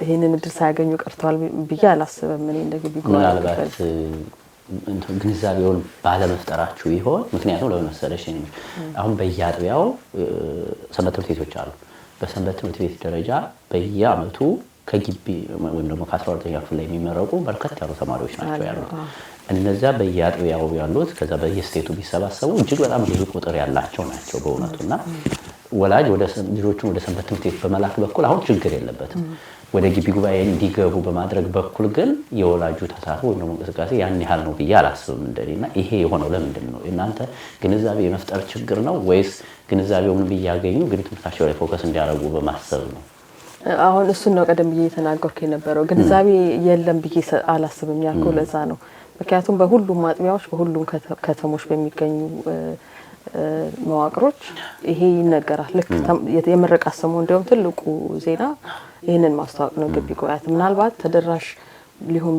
ይሄንን እድል ሳያገኙ ቀርተዋል ብዬ አላስብም እኔ እንደ ግቢ ጉባኤ ምናልባት ግንዛቤውን ባለመፍጠራችሁ ይሆን ምክንያቱም ለምን መሰለሽ አሁን በየአጥቢያው ሰንበት ትምህርት ቤቶች አሉ በሰንበት ትምህርት ቤት ደረጃ በየአመቱ ከግቢ ወይም ደግሞ ከ12ኛ ክፍል ላይ የሚመረቁ በርካታ ያሉ ተማሪዎች ናቸው ያሉት እነዛ በየአጥቢያው ያሉት ከዛ በየስቴቱ ቢሰባሰቡ እጅግ በጣም ብዙ ቁጥር ያላቸው ናቸው በእውነቱና ወላጅ ልጆቹን ወደ ሰንበት ትምህርት ቤት በመላክ በኩል አሁን ችግር የለበትም ወደ ግቢ ጉባኤ እንዲገቡ በማድረግ በኩል ግን የወላጁ ተሳትፎ ወይም ደግሞ እንቅስቃሴ ያን ያህል ነው ብዬ አላስብም እንደኔና ይሄ የሆነው ለምንድን ነው እናንተ ግንዛቤ የመፍጠር ችግር ነው ወይስ ግንዛቤውን ቢያገኙ ግን ትምህርታቸው ላይ ፎከስ እንዲያደርጉ በማሰብ ነው አሁን እሱን ነው ቀደም ብዬ ተናገርኩ የነበረው ግንዛቤ የለም ብዬ አላስብም ያልኩ ለዛ ነው ምክንያቱም በሁሉም ማጥቢያዎች በሁሉም ከተሞች በሚገኙ መዋቅሮች ይሄ ይነገራል ልክ የመረቃ ሰሞን እንደውም ትልቁ ዜና ይሄንን ማስተዋወቅ ነው ግቢ ጉባኤ ምናልባት ተደራሽ ሊሆን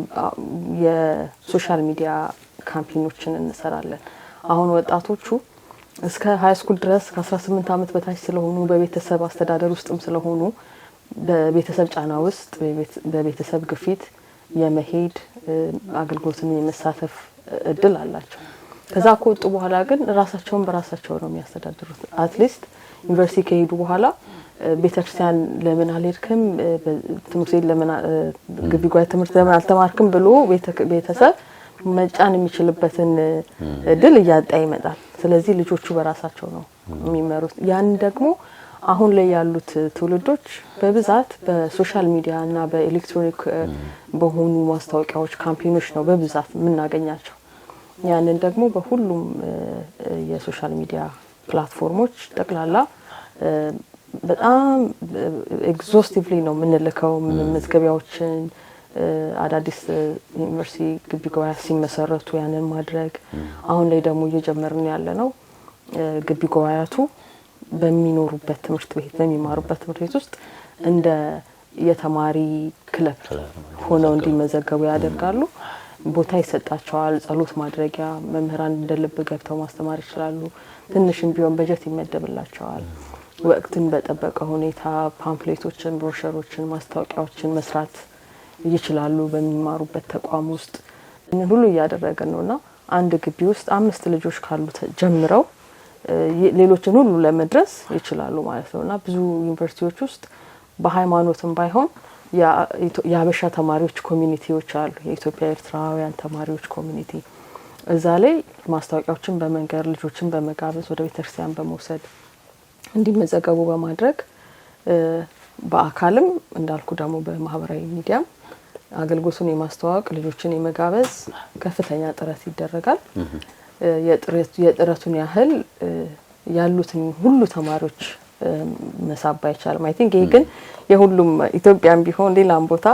የሶሻል ሚዲያ ካምፔኖችን እንሰራለን አሁን ወጣቶቹ እስከ ሃይ ስኩል ድረስ ከ18 አመት በታች ስለሆኑ በቤተሰብ አስተዳደር ውስጥም ስለሆኑ በቤተሰብ ጫና ውስጥ በቤተሰብ ግፊት የመሄድ አገልግሎትን የመሳተፍ እድል አላቸው ከዛ ከወጡ በኋላ ግን ራሳቸውን በራሳቸው ነው የሚያስተዳድሩት አትሊስት ዩኒቨርሲቲ ከሄዱ በኋላ ቤተክርስቲያን ለምን አልሄድክም ትምህርት ለምን ግቢ ጉባኤ ትምህርት ለምን አልተማርክም ብሎ ቤተሰብ መጫን የሚችልበትን እድል እያጣ ይመጣል ስለዚህ ልጆቹ በራሳቸው ነው የሚመሩት ያን ደግሞ አሁን ላይ ያሉት ትውልዶች በብዛት በሶሻል ሚዲያ እና በኤሌክትሮኒክ በሆኑ ማስታወቂያዎች ካምፔኖች ነው በብዛት የምናገኛቸው ያንን ደግሞ በሁሉም የሶሻል ሚዲያ ፕላትፎርሞች ጠቅላላ በጣም ኤግዞስቲቭሊ ነው የምንልከው መዝገቢያዎችን አዳዲስ ዩኒቨርሲቲ ግቢ ጉባኤ ሲመሰረቱ ያንን ማድረግ አሁን ላይ ደግሞ እየጀመርን ያለ ነው ግቢ ጉባኤያቱ በሚኖሩበት ትምህርት ቤት በሚማሩበት ትምህርት ቤት ውስጥ እንደ የተማሪ ክለብ ሆነው እንዲመዘገቡ ያደርጋሉ ቦታ ይሰጣቸዋል ጸሎት ማድረጊያ መምህራን እንደልብ ገብተው ማስተማር ይችላሉ ትንሽም ቢሆን በጀት ይመደብላቸዋል ወቅትን በጠበቀ ሁኔታ ፓምፍሌቶችን ብሮሸሮችን ማስታወቂያዎችን መስራት ይችላሉ በሚማሩበት ተቋም ውስጥ ሁሉ ያደረገን ነውና አንድ ግቢ ውስጥ 5 ልጆች ካሉ ጀምረው ሌሎችን ሁሉ ለመድረስ ይችላሉ ማለት ነውና ብዙ ዩኒቨርሲቲዎች ውስጥ በሃይማኖትም ባይሆን የአበሻ ተማሪዎች ኮሚኒቲዎች አሉ የኢትዮጵያ ኤርትራውያን ተማሪዎች ኮሚኒቲ እዛ ላይ ማስታወቂያዎችን በመንገር ልጆችን በመጋበዝ ወደ ቤተክርስቲያን በመውሰድ እንዲመዘገቡ በማድረግ በአካልም እንዳልኩ ደግሞ በማህበራዊ ሚዲያም አገልግሎቱን የማስተዋወቅ ልጆችን የመጋበዝ ከፍተኛ ጥረት ይደረጋል የጥረቱን ያህል ያሉትን ሁሉ ተማሪዎች መሳብ አይቻልም አይ ቲንክ ይሄ ግን የሁሉም ኢትዮጵያም ቢሆን ሌላም ቦታ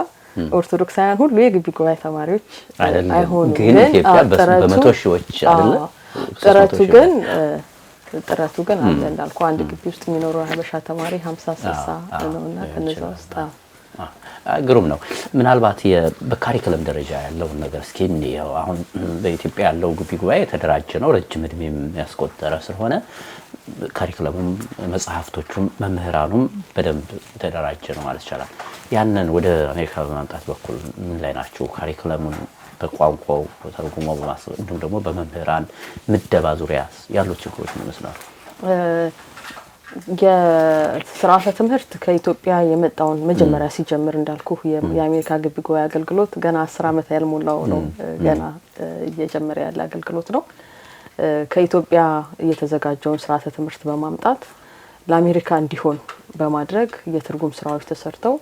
ኦርቶዶክሳውያን ሁሉ የግቢ ጉባኤ ተማሪዎች አይሆኑም ግን ኢትዮጵያ በመቶ ሺዎች አይደለ ጥረቱ ግን አለ እንዳልኩ አንድ ግቢ ውስጥ የሚኖረው ሀበሻ ተማሪ 50-60 ነውና ከነዛ ውስጥ ግሩም ነው ምናልባት በካሪኩለም ደረጃ ያለው ነገር እስኪ እንየው አሁን በኢትዮጵያ ያለው ግቢ ጉባኤ ተደራጀ ነው ረጅም እድሜም ያስቆጠረ ስለሆነ ካሪኩለሙም መጽሐፍቶቹም መምህራኑም በደንብ ተደራጀ ነው ማለት ይችላል ያንን ወደ አሜሪካ በማምጣት በኩል ምን ላይ ናቸው ካሪኩለሙን በቋንቋው ተርጉሞ በማስብ እንዲሁም ደግሞ በመምህራን ምደባ ዙሪያ ያሉት ችግሮች ምን ይመስላሉ የስርዓተ ትምህርት ከኢትዮጵያ የመጣውን መጀመሪያ ሲጀምር እንዳልኩ የአሜሪካ ግቢ ጉባኤ አገልግሎት ገና 10 ዓመት ያልሞላው ነው። ገና እየጀመረ ያለ አገልግሎት ነው። ከኢትዮጵያ የተዘጋጀውን ስርዓተ ትምህርት በማምጣት ለአሜሪካ እንዲሆን በማድረግ የትርጉም ስራዎች ተሰርተው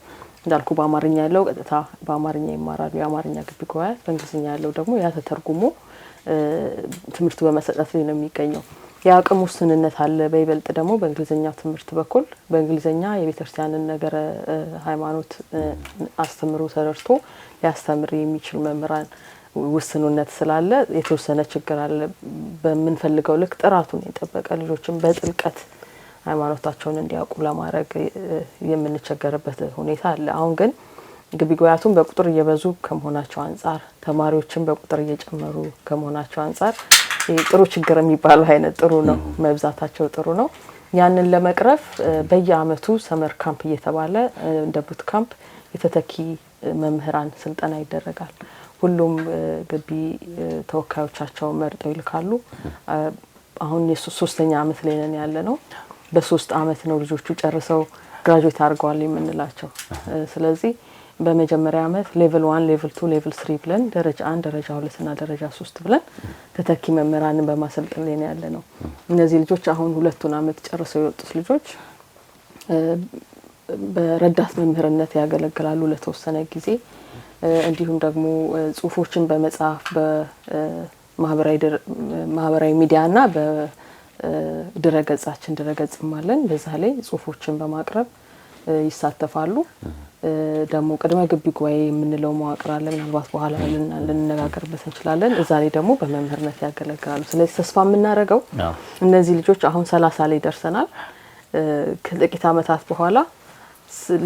እንዳልኩ በአማርኛ ያለው ቀጥታ በአማርኛ ይማራሉ የአማርኛ ግቢ ጉባኤ፣ በእንግሊዝኛ ያለው ደግሞ ያ ተተርጉሞ ትምህርቱ በመሰጠት ላይ ነው የሚገኘው። የአቅም ውስንነት አለ። በይበልጥ ደግሞ በእንግሊዝኛ ትምህርት በኩል በእንግሊዝኛ የቤተክርስቲያንን ነገረ ሃይማኖት አስተምሮ ተረድቶ ሊያስተምር የሚችል መምህራን ውስንነት ስላለ የተወሰነ ችግር አለ። በመንፈልገው ልክ ጥራቱን የጠበቀ ልጆችን በጥልቀት ሃይማኖታቸውን እንዲያውቁ ለማድረግ የምንቸገርበት ሁኔታ አለ። አሁን ግን ግቢ ጉባኤያቱን በቁጥር እየበዙ ከመሆናቸው አንፃር ተማሪዎችን በቁጥር እየጨመሩ ከመሆናቸው አንፃር ጥሩ ችግር የሚባለው አይነት ጥሩ ነው፣ መብዛታቸው ጥሩ ነው። ያንን ለመቅረፍ በየአመቱ ሰመር ካምፕ እየተባለ እንደ ቡት ካምፕ የተተኪ መምህራን ስልጠና ይደረጋል። ሁሉም ግቢ ተወካዮቻቸው መርጠው ይልካሉ። አሁን የ3ኛ አመት ላይ ነን ያለነው። በ3 አመት ነው ልጆቹ ጨርሰው ግራጁዌት አድርገዋል የምንላቸው። ስለዚህ በመጀመሪያ አመት ሌቭል 1 ሌቭል 2 ሌቭል 3 ብለን ደረጃ 1 ደረጃ 2 እና ደረጃ 3 ብለን ተተኪ መምህራንን በማሰልጠን ላይ ያለነው። እነዚህ ልጆች አሁን 2ቱን አመት ጨርሰው የወጡት ልጆች በረዳት መምህርነት ያገለግላሉ ለተወሰነ ጊዜ። እንዲሁም ደግሞ ጽሁፎችን በመጻፍ በማህበራዊ ሚዲያና በድረገጻችን ድረገጽም አለን በዛ ላይ ጽሁፎችን በማቅረብ ይሳተፋሉ። ደግሞ ቅድመ ግቢ ጉባኤ የምንለው መዋቅር አለ። ምናልባት በኋላ ልንነጋገርበት እንችላለን። እዛ ላይ ደግሞ በመምህርነት ያገለግላሉ። ስለዚህ ተስፋ የምናደርገው እነዚህ ልጆች አሁን 30 ላይ ደርሰናል። ከጥቂት አመታት በኋላ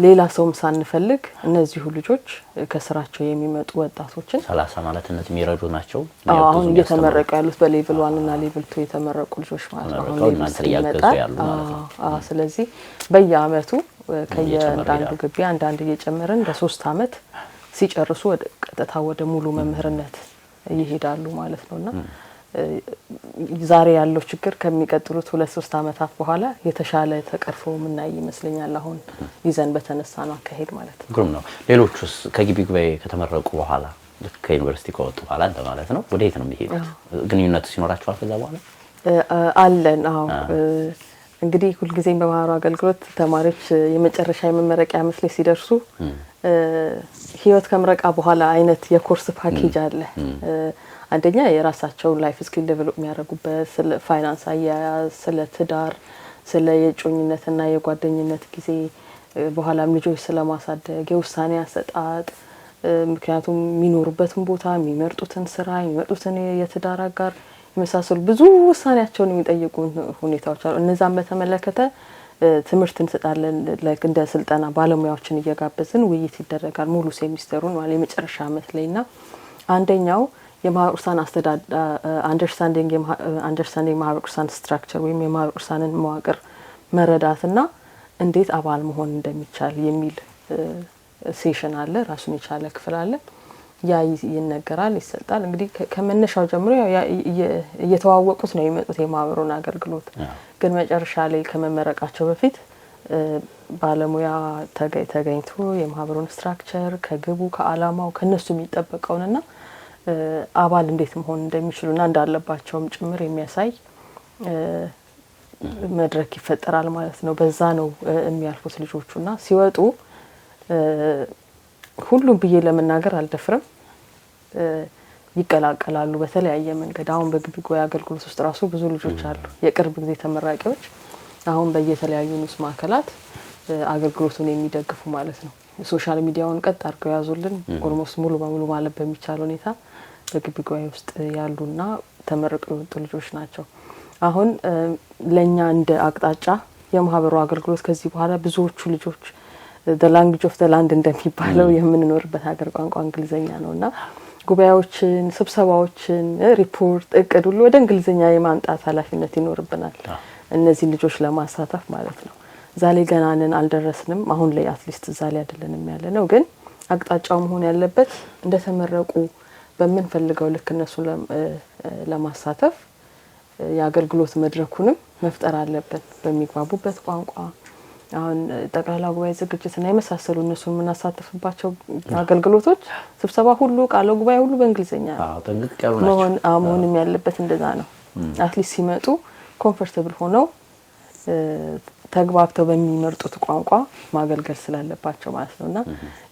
ሌላ ሰውም ሳንፈልግ እነዚህ ልጆች ከስራቸው የሚመጡ ወጣቶችን 30 ማለት እነዚህ የሚረዱ ናቸው። አሁን እየተመረቁ ያሉት በሌቭል 1 እና ሌቭል 2 የተመረቁ ልጆች ማለት ነው። ስለዚህ በየአመቱ ከየአንዳንዱ ግቢ አንዳንድ እየጨመረን በ3 አመት ሲጨርሱ ወደ ቀጥታ ወደ ሙሉ መምህርነት ይሄዳሉ ማለት ነውና ዛሬ ያለው ችግር ከሚቀጥሉት 2-3 አመታት በኋላ የተሻለ ተቀርፎ ምናይ ይመስለኛል። አሁን ይዘን በተነሳነው አካሄድ ማለት ነው። ግሩም ነው። ሌሎቹስ ከግቢ ጉባኤ ከተመረቁ በኋላ ከዩኒቨርሲቲ ከወጡ በኋላ እንደማለት ነው ወደ የት ነው የሚሄዱት? ግንኙነት ሲኖራቸዋል ከዛ በኋላ? አለን። አዎ እንግዲህ ሁልጊዜም በማህበሩ አገልግሎት ተማሪዎች የመጨረሻ የመመረቂያ ዓመት ላይ ሲደርሱ ህይወት ከምረቃ በኋላ አይነት የኮርስ ፓኬጅ አለ። አንደኛ የራሳቸው ላይፍ ስኪል ዴቨሎፕ የሚያደርጉበት ስለ ፋይናንስ አያያዝ፣ ስለ ትዳር፣ ስለ የጮኝነትና የጓደኝነት ጊዜ፣ በኋላም ልጆች ስለማሳደግ፣ የውሳኔ አሰጣጥ፣ ምክንያቱም የሚኖሩበትን ቦታ፣ የሚመርጡትን ስራ፣ የሚመርጡትን የትዳር አጋር የመሳሰሉ ብዙ ውሳኔያቸውን የሚጠይቁ ሁኔታዎች አሉ። እነዛን በተመለከተ ትምህርት እንሰጣለን። ላይክ እንደ ስልጠና ባለሙያዎችን እየጋበዝን ውይይት ይደረጋል ሙሉ ሴሚስተሩን ማለት የመጨረሻ ዓመት ላይና አንደኛው የማህበረሰብ አስተዳደር አንደርስታንዲንግ ማህበረሰብ ስትራክቸር ወይም የማህበረሰብን መዋቅር መረዳትና እንዴት አባል መሆን እንደሚቻል የሚል ሴሽን አለ። ራሱን የቻለ ክፍል አለ። ያ ይነገራል፣ ይሰጣል። እንግዲህ ከመነሻው ጀምሮ እየተዋወቁት ነው የሚመጡት የማህበሩን አገልግሎት። ግን መጨረሻ ላይ ከመመረቃቸው በፊት ባለሙያ ተገኝቶ የማህበሩን ስትራክቸር ከግቡ ከአላማው ከነሱ የሚጠበቀውንና አባል እንዴት መሆን እንደሚችሉና እንዳለባቸውም ጭምር የሚያሳይ መድረክ ይፈጠራል ማለት ነው። በዛ ነው የሚያልፉት ልጆቹና ሲወጡ ሁሉም ብዬ ለመናገር አልደፍርም። ይቀላቀላሉ በተለያየ መንገድ። አሁን በግቢ ጉባኤ አገልግሎት ውስጥ ራሱ ብዙ ልጆች አሉ የቅርብ ጊዜ ተመራቂዎች አሁን በየተለያዩ ንስ ማዕከላት አገልግሎቱን የሚደግፉ ማለት ነው። ሶሻል ሚዲያውን ቀጥ አድርገው ያዙልን ኦልሞስት ሙሉ በሙሉ ማለት በሚቻል ሁኔታ በግቢ ጉባኤ ውስጥ ያሉና ተመርቀው የወጡ ልጆች ናቸው። አሁን ለኛ እንደ አቅጣጫ የማህበሩ አገልግሎት ከዚህ በኋላ ብዙዎቹ ልጆች the language of the land እንደሚባለው የምንኖርበት ሀገር ቋንቋ እንግሊዘኛ ነውና ጉባኤዎችን፣ ስብሰባዎችን፣ ሪፖርት፣ እቅድ ሁሉ ወደ እንግሊዘኛ የማንጣት ኃላፊነት ይኖርብናል እነዚህ ልጆች ለማሳተፍ ማለት ነው። ዛሬ ገናንን አልደረስንም። አሁን ላይ አትሊስት ዛሬ አይደለንም ያለነው ግን አቅጣጫው መሆን ያለበት እንደተመረቁ በመንፈልገው ልክ እነሱ ለማሳተፍ የአገልግሎት መድረኩንም መፍጠር አለብን በሚግባቡበት ቋንቋ። አሁን ጠቅላላ ጉባኤ ዝግጅትና የመሳሰሉ እነሱን የምናሳተፍባቸው አገልግሎቶች ስብሰባ ሁሉ ቃለ ጉባኤ ሁሉ በእንግሊዘኛ መሆንም ያለበት እንደዛ ነው። አትሊስት ሲመጡ ኮምፎርታብል ሆነው ተግባብተው በሚመርጡት ቋንቋ ማገልገል ስላለባቸው ማለት ነውና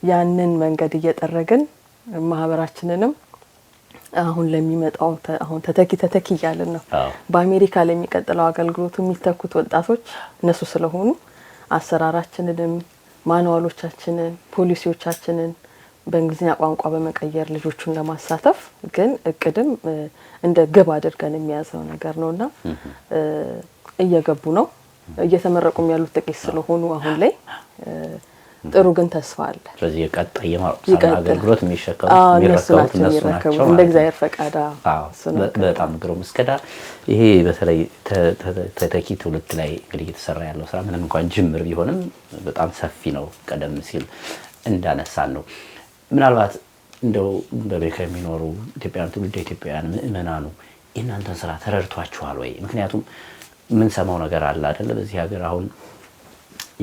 ያንን መንገድ እየጠረግን ማህበራችንንም አሁን ለሚመጣው አሁን ተተኪ ያለን ነው። በአሜሪካ ለሚቀጥለው አገልግሎቱ የሚተኩት ወጣቶች እነሱ ስለሆኑ አሰራራችንንም ማኑዋሎቻችንን ፖሊሲዎቻችንን በእንግሊዝኛ ቋንቋ በመቀየር ልጆቹን ለማሳተፍ ግን እቅድም እንደ ግብ አድርገን የሚያዘው ነገር ነውና እየገቡ ነው። እየተመረቁም ያሉት ጥቂት ስለሆኑ አሁን ላይ ጥሩ ግን ተስፋ አለ። ስለዚህ የቀጣይ አገልግሎት የሚረከቡት እነሱ ናቸው እንደ እግዚአብሔር ፈቃድ። በጣም ግሩም። እስከዳር ይሄ በተለይ ተተኪ ትውልድ ላይ እንግዲህ እየተሰራ ያለው ስራ ምንም እንኳን ጅምር ቢሆንም በጣም ሰፊ ነው። ቀደም ሲል እንዳነሳን ነው። ምናልባት እንደው በአሜሪካ የሚኖሩ ኢትዮጵያውያን ትውልደ ኢትዮጵያውያን ምእመናኑ እናንተን ስራ ተረድቷችኋል ወይ? ምክንያቱም ምን ሰማው ነገር አለ አይደል? በዚህ ሀገር አሁን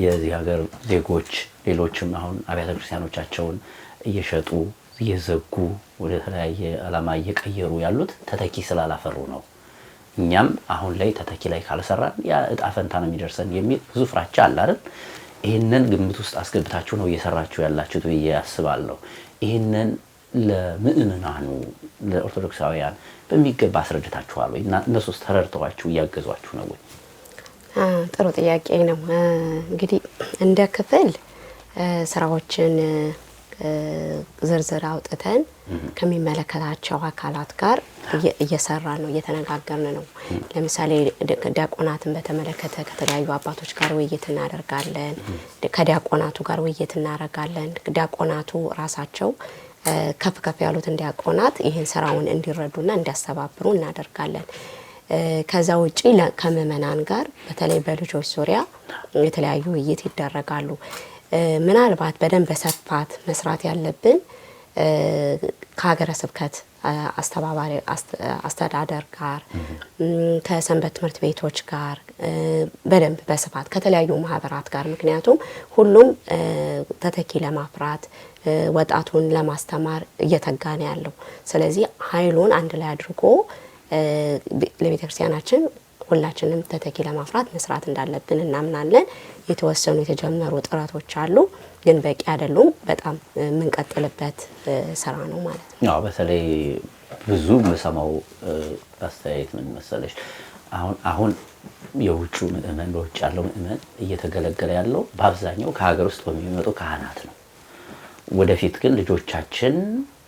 የዚህ ሀገር ዜጎች ሌሎችም አሁን አብያተ ክርስቲያኖቻቸውን እየሸጡ እየዘጉ ወደ ተለያየ ዓላማ እየቀየሩ ያሉት ተተኪ ስላላፈሩ ነው። እኛም አሁን ላይ ተተኪ ላይ ካልሰራን ያ እጣ ፈንታ ነው የሚደርሰን የሚል ብዙ ፍራቻ አለ አይደል? ይሄንን ግምት ውስጥ አስገብታችሁ ነው እየሰራችሁ ያላችሁት ብዬ አስባለሁ። ይሄንን ለምእመናኑ ለኦርቶዶክሳውያን በሚገባ አስረድታችኋል ወይ? እና እነሱስ ተረድተዋችሁ እያገዟችሁ ነው ወይ? ጥሩ ጥያቄ ነው። እንግዲህ እንደ ክፍል ስራዎችን ዝርዝር አውጥተን ከሚመለከታቸው አካላት ጋር እየሰራ ነው፣ እየተነጋገርን ነው። ለምሳሌ ዲያቆናትን በተመለከተ ከተለያዩ አባቶች ጋር ውይይት እናደርጋለን። ከዲያቆናቱ ጋር ውይይት እናደርጋለን። ዲያቆናቱ ራሳቸው ከፍ ከፍ ያሉትን ዲያቆናት ይህን ስራውን እንዲረዱና እንዲያስተባብሩ እናደርጋለን። ከዛ ውጪ ከምእመናን ጋር በተለይ በልጆች ዙሪያ የተለያዩ ውይይት ይደረጋሉ። ምናልባት በደንብ በስፋት መስራት ያለብን ከሀገረ ስብከት አስተባባሪ አስተዳደር ጋር ከሰንበት ትምህርት ቤቶች ጋር በደንብ በስፋት ከተለያዩ ማህበራት ጋር ምክንያቱም ሁሉም ተተኪ ለማፍራት ወጣቱን ለማስተማር እየተጋነ ያለው ስለዚህ ኃይሉን አንድ ላይ አድርጎ ለቤተክርስቲያናችን ሁላችንም ተተኪ ለማፍራት መስራት እንዳለብን እናምናለን። የተወሰኑ የተጀመሩ ጥረቶች አሉ ግን በቂ አይደሉም። በጣም የምንቀጥልበት ስራ ነው ማለት ነው። ያው በተለይ ብዙ መሰማው አስተያየት ምን መሰለሽ አሁን የውጭ ምእመን በውጭ ያለው ምእመን እየተገለገለ ያለው በአብዛኛው ከሀገር ውስጥ በሚመጡ ካህናት ነው። ወደፊት ግን ልጆቻችን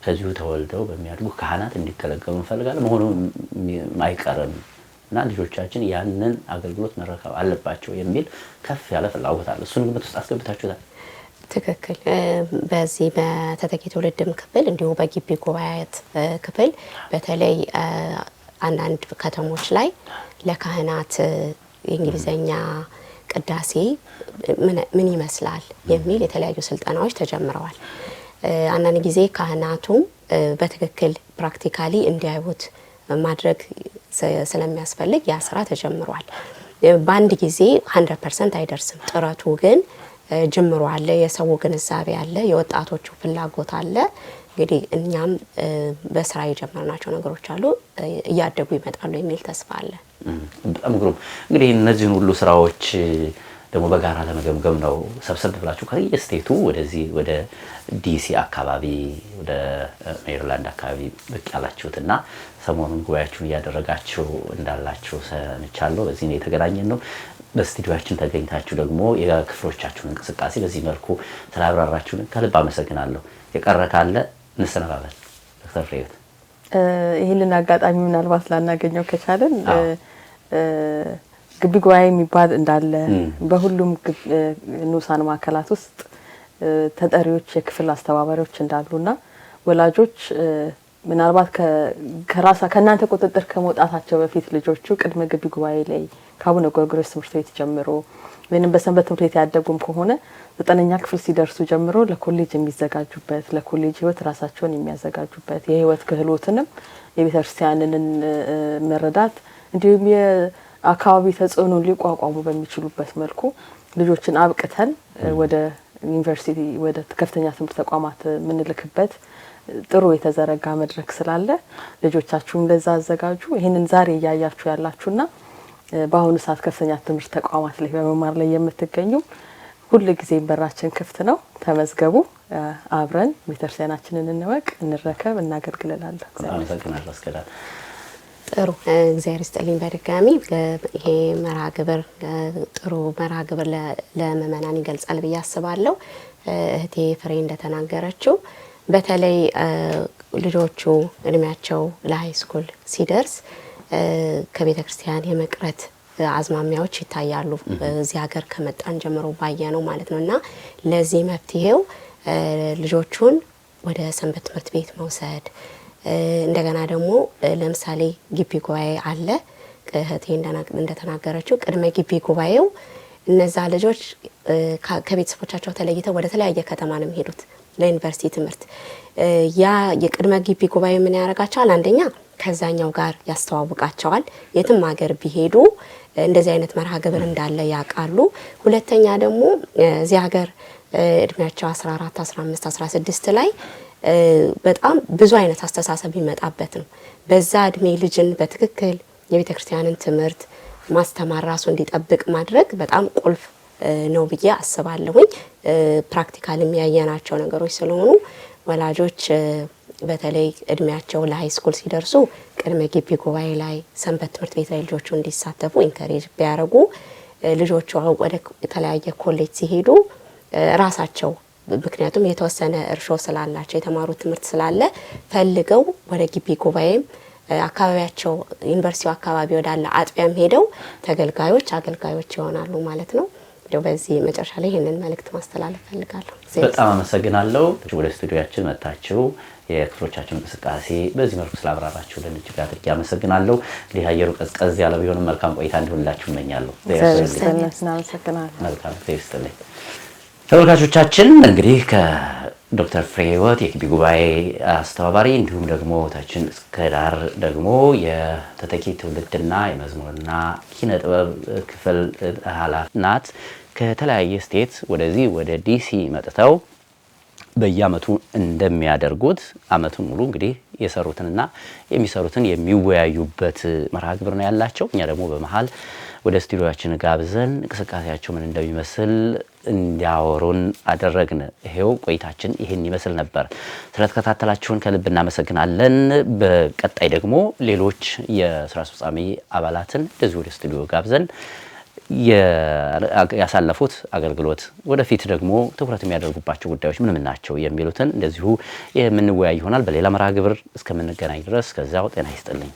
ከዚሁ ተወልደው በሚያድጉ ካህናት እንዲገለገሉ እንፈልጋለን። መሆኑ አይቀርም እና ልጆቻችን ያንን አገልግሎት መረከብ አለባቸው የሚል ከፍ ያለ ፍላጎት አለ። እሱን ግምት ውስጥ አስገብታችሁታል? ትክክል። በዚህ በተተኪ ትውልድም ክፍል እንዲሁ በግቢ ጉባኤያት ክፍል በተለይ አንዳንድ ከተሞች ላይ ለካህናት የእንግሊዘኛ ቅዳሴ ምን ይመስላል የሚል የተለያዩ ስልጠናዎች ተጀምረዋል። አንዳንድ ጊዜ ካህናቱም በትክክል ፕራክቲካሊ እንዲያዩት ማድረግ ስለሚያስፈልግ ያ ስራ ተጀምሯል። በአንድ ጊዜ 100% አይደርስም። ጥረቱ ግን ጅምሩ አለ፣ የሰው ግንዛቤ አለ፣ የወጣቶቹ ፍላጎት አለ። እንግዲህ እኛም በስራ የጀመርናቸው ነገሮች አሉ፣ እያደጉ ይመጣሉ የሚል ተስፋ አለ። በጣም ግሩም። እንግዲህ እነዚህን ሁሉ ስራዎች ደግሞ በጋራ ለመገምገም ነው ሰብሰብ ብላችሁ ከየስቴቱ ወደዚህ ወደ ዲሲ አካባቢ ወደ ሜሪላንድ አካባቢ ብቅ ያላችሁትና ሰሞኑን ጉባኤያችሁን እያደረጋችሁ እንዳላችሁ ሰምቻለሁ። በዚህ ነው የተገናኘን ነው። በስቱዲዮአችን ተገኝታችሁ ደግሞ የክፍሎቻችሁን እንቅስቃሴ በዚህ መልኩ ስላብራራችሁን ከልብ አመሰግናለሁ። የቀረ ካለ እንሰነባበት ዶክተር ፍሬህይወት። ይሄንን አጋጣሚ ምናልባት ላናገኘው ከቻለን ግቢ ጉባኤ የሚባል እንዳለ በሁሉም ንዑሳን ማዕከላት ውስጥ ተጠሪዎች የክፍል አስተባባሪዎች እንዳሉና ወላጆች ምናልባት ከእናንተ ቁጥጥር ከመውጣታቸው በፊት ልጆቹ ቅድመ ግቢ ጉባኤ ላይ ከአቡነ ጎርጎርዮስ ትምህርት ቤት ጀምሮ ወይንም በሰንበት ትምህርት ቤት ያደጉም ከሆነ 9ኛ ክፍል ሲደርሱ ጀምሮ ለኮሌጅ የሚዘጋጁበት ለኮሌጅ ህይወት ራሳቸውን የሚያዘጋጁበት የህይወት ክህሎትንም የቤተክርስቲያንን መረዳት እንዲሁም አካባቢ ተጽዕኖ ሊቋቋሙ በሚችሉበት መልኩ ልጆችን አብቅተን ወደ ዩኒቨርሲቲ ወደ ከፍተኛ ትምህርት ተቋማት ምንልክበት ጥሩ የተዘረጋ መድረክ ስላለ ልጆቻችሁም ለዛ አዘጋጁ። ይሄንን ዛሬ ያያችሁ ያላችሁና በአሁኑ ሰዓት ከፍተኛ ትምህርት ተቋማት ላይ በመማር ላይ የምትገኙ ሁሉ ጊዜ በራችን ክፍት ነው። ተመዝገቡ። አብረን ቤተክርስቲያናችንን እንወቅ፣ እንረከብ፣ እናገልግላለን። አመሰግናለሁ አስከዳር። ጥሩ እግዚአብሔር ይስጥልኝ። በድጋሚ ይሄ መርሃ ግብር ጥሩ መርሃ ግብር ለምእመናን ይገልጻል ብዬ አስባለሁ። እህቴ ፍሬ እንደተናገረችው በተለይ ልጆቹ እድሜያቸው ለሃይ ስኩል ሲደርስ ከቤተ ክርስቲያን የመቅረት አዝማሚያዎች ይታያሉ። እዚህ ሀገር ከመጣን ጀምሮ ባየ ነው ማለት ነው። እና ለዚህ መፍትሄው ልጆቹን ወደ ሰንበት ትምህርት ቤት መውሰድ፣ እንደገና ደግሞ ለምሳሌ ግቢ ጉባኤ አለ። እህቴ እንደተናገረችው ቅድመ ግቢ ጉባኤው እነዛ ልጆች ከቤተሰቦቻቸው ተለይተው ወደ ተለያየ ከተማ ነው የሚሄዱት ለዩኒቨርሲቲ ትምህርት። ያ የቅድመ ግቢ ጉባኤ ምን ያደርጋቸዋል? አንደኛ ከዛኛው ጋር ያስተዋውቃቸዋል። የትም ሀገር ቢሄዱ እንደዚህ አይነት መርሃ ግብር እንዳለ ያውቃሉ። ሁለተኛ ደግሞ እዚህ ሀገር እድሜያቸው 14፣ 15፣ 16 ላይ በጣም ብዙ አይነት አስተሳሰብ ይመጣበት ነው። በዛ እድሜ ልጅን በትክክል የቤተ ክርስቲያንን ትምህርት ማስተማር ራሱ እንዲጠብቅ ማድረግ በጣም ቁልፍ ነው ብዬ አስባለሁኝ። ፕራክቲካል የሚያየናቸው ነገሮች ስለሆኑ ወላጆች በተለይ እድሜያቸው ለሃይ ስኩል ሲደርሱ ቅድመ ግቢ ጉባኤ ላይ ሰንበት ትምህርት ቤት ላይ ልጆቹ እንዲሳተፉ ኢንከሬጅ ቢያደርጉ ልጆቹ ወደ የተለያየ ኮሌጅ ሲሄዱ ራሳቸው ምክንያቱም የተወሰነ እርሾ ስላላቸው የተማሩት ትምህርት ስላለ ፈልገው ወደ ግቢ ጉባኤም አካባቢያቸው ዩኒቨርሲቲው አካባቢ ወዳለ አጥቢያም ሄደው ተገልጋዮች አገልጋዮች ይሆናሉ ማለት ነው። በዚህ መጨረሻ ላይ ይሄንን መልእክት ማስተላለፍ ፈልጋለሁ። በጣም አመሰግናለሁ። ወደ ስቱዲዮአችን መጣችሁ የክፍሎቻችን እንቅስቃሴ በዚህ መልኩ ስላብራራችሁልን እጅግ አድርጌ አመሰግናለሁ። እንግዲህ አየሩ ቀዝቀዝ ያለ ቢሆንም መልካም ቆይታ እንዲሆንላችሁ እመኛለሁ። መልካም ይስጥልኝ። ተመልካቾቻችን እንግዲህ ከዶክተር ፍሬህይወት የግቢ ጉባኤ አስተባባሪ እንዲሁም ደግሞ ታችን እስከዳር ደግሞ የተተኪ ትውልድና የመዝሙርና ኪነ ጥበብ ክፍል ኃላፊ ናት። ከተለያየ ስቴት ወደዚህ ወደ ዲሲ መጥተው በየአመቱ እንደሚያደርጉት አመቱን ሙሉ እንግዲህ የሰሩትንና የሚሰሩትን የሚወያዩበት መርሃ ግብር ነው ያላቸው። እኛ ደግሞ በመሃል ወደ ስቱዲዮአችን ጋብዘን እንቅስቃሴያቸው ምን እንደሚመስል እንዲያወሩን አደረግን። ይሄው ቆይታችን ይሄን ይመስል ነበር። ስለተከታተላችሁን ከልብ እናመሰግናለን። በቀጣይ ደግሞ ሌሎች የስራ አስፈጻሚ አባላትን እንደዚህ ወደ ስቱዲዮ ጋብዘን ያሳለፉት አገልግሎት ወደፊት ደግሞ ትኩረት የሚያደርጉባቸው ጉዳዮች ምን ናቸው የሚሉትን እንደዚሁ የምንወያይ ይሆናል። በሌላ መርሃ ግብር እስከምንገናኝ ድረስ ከዛው ጤና ይስጥልኝ።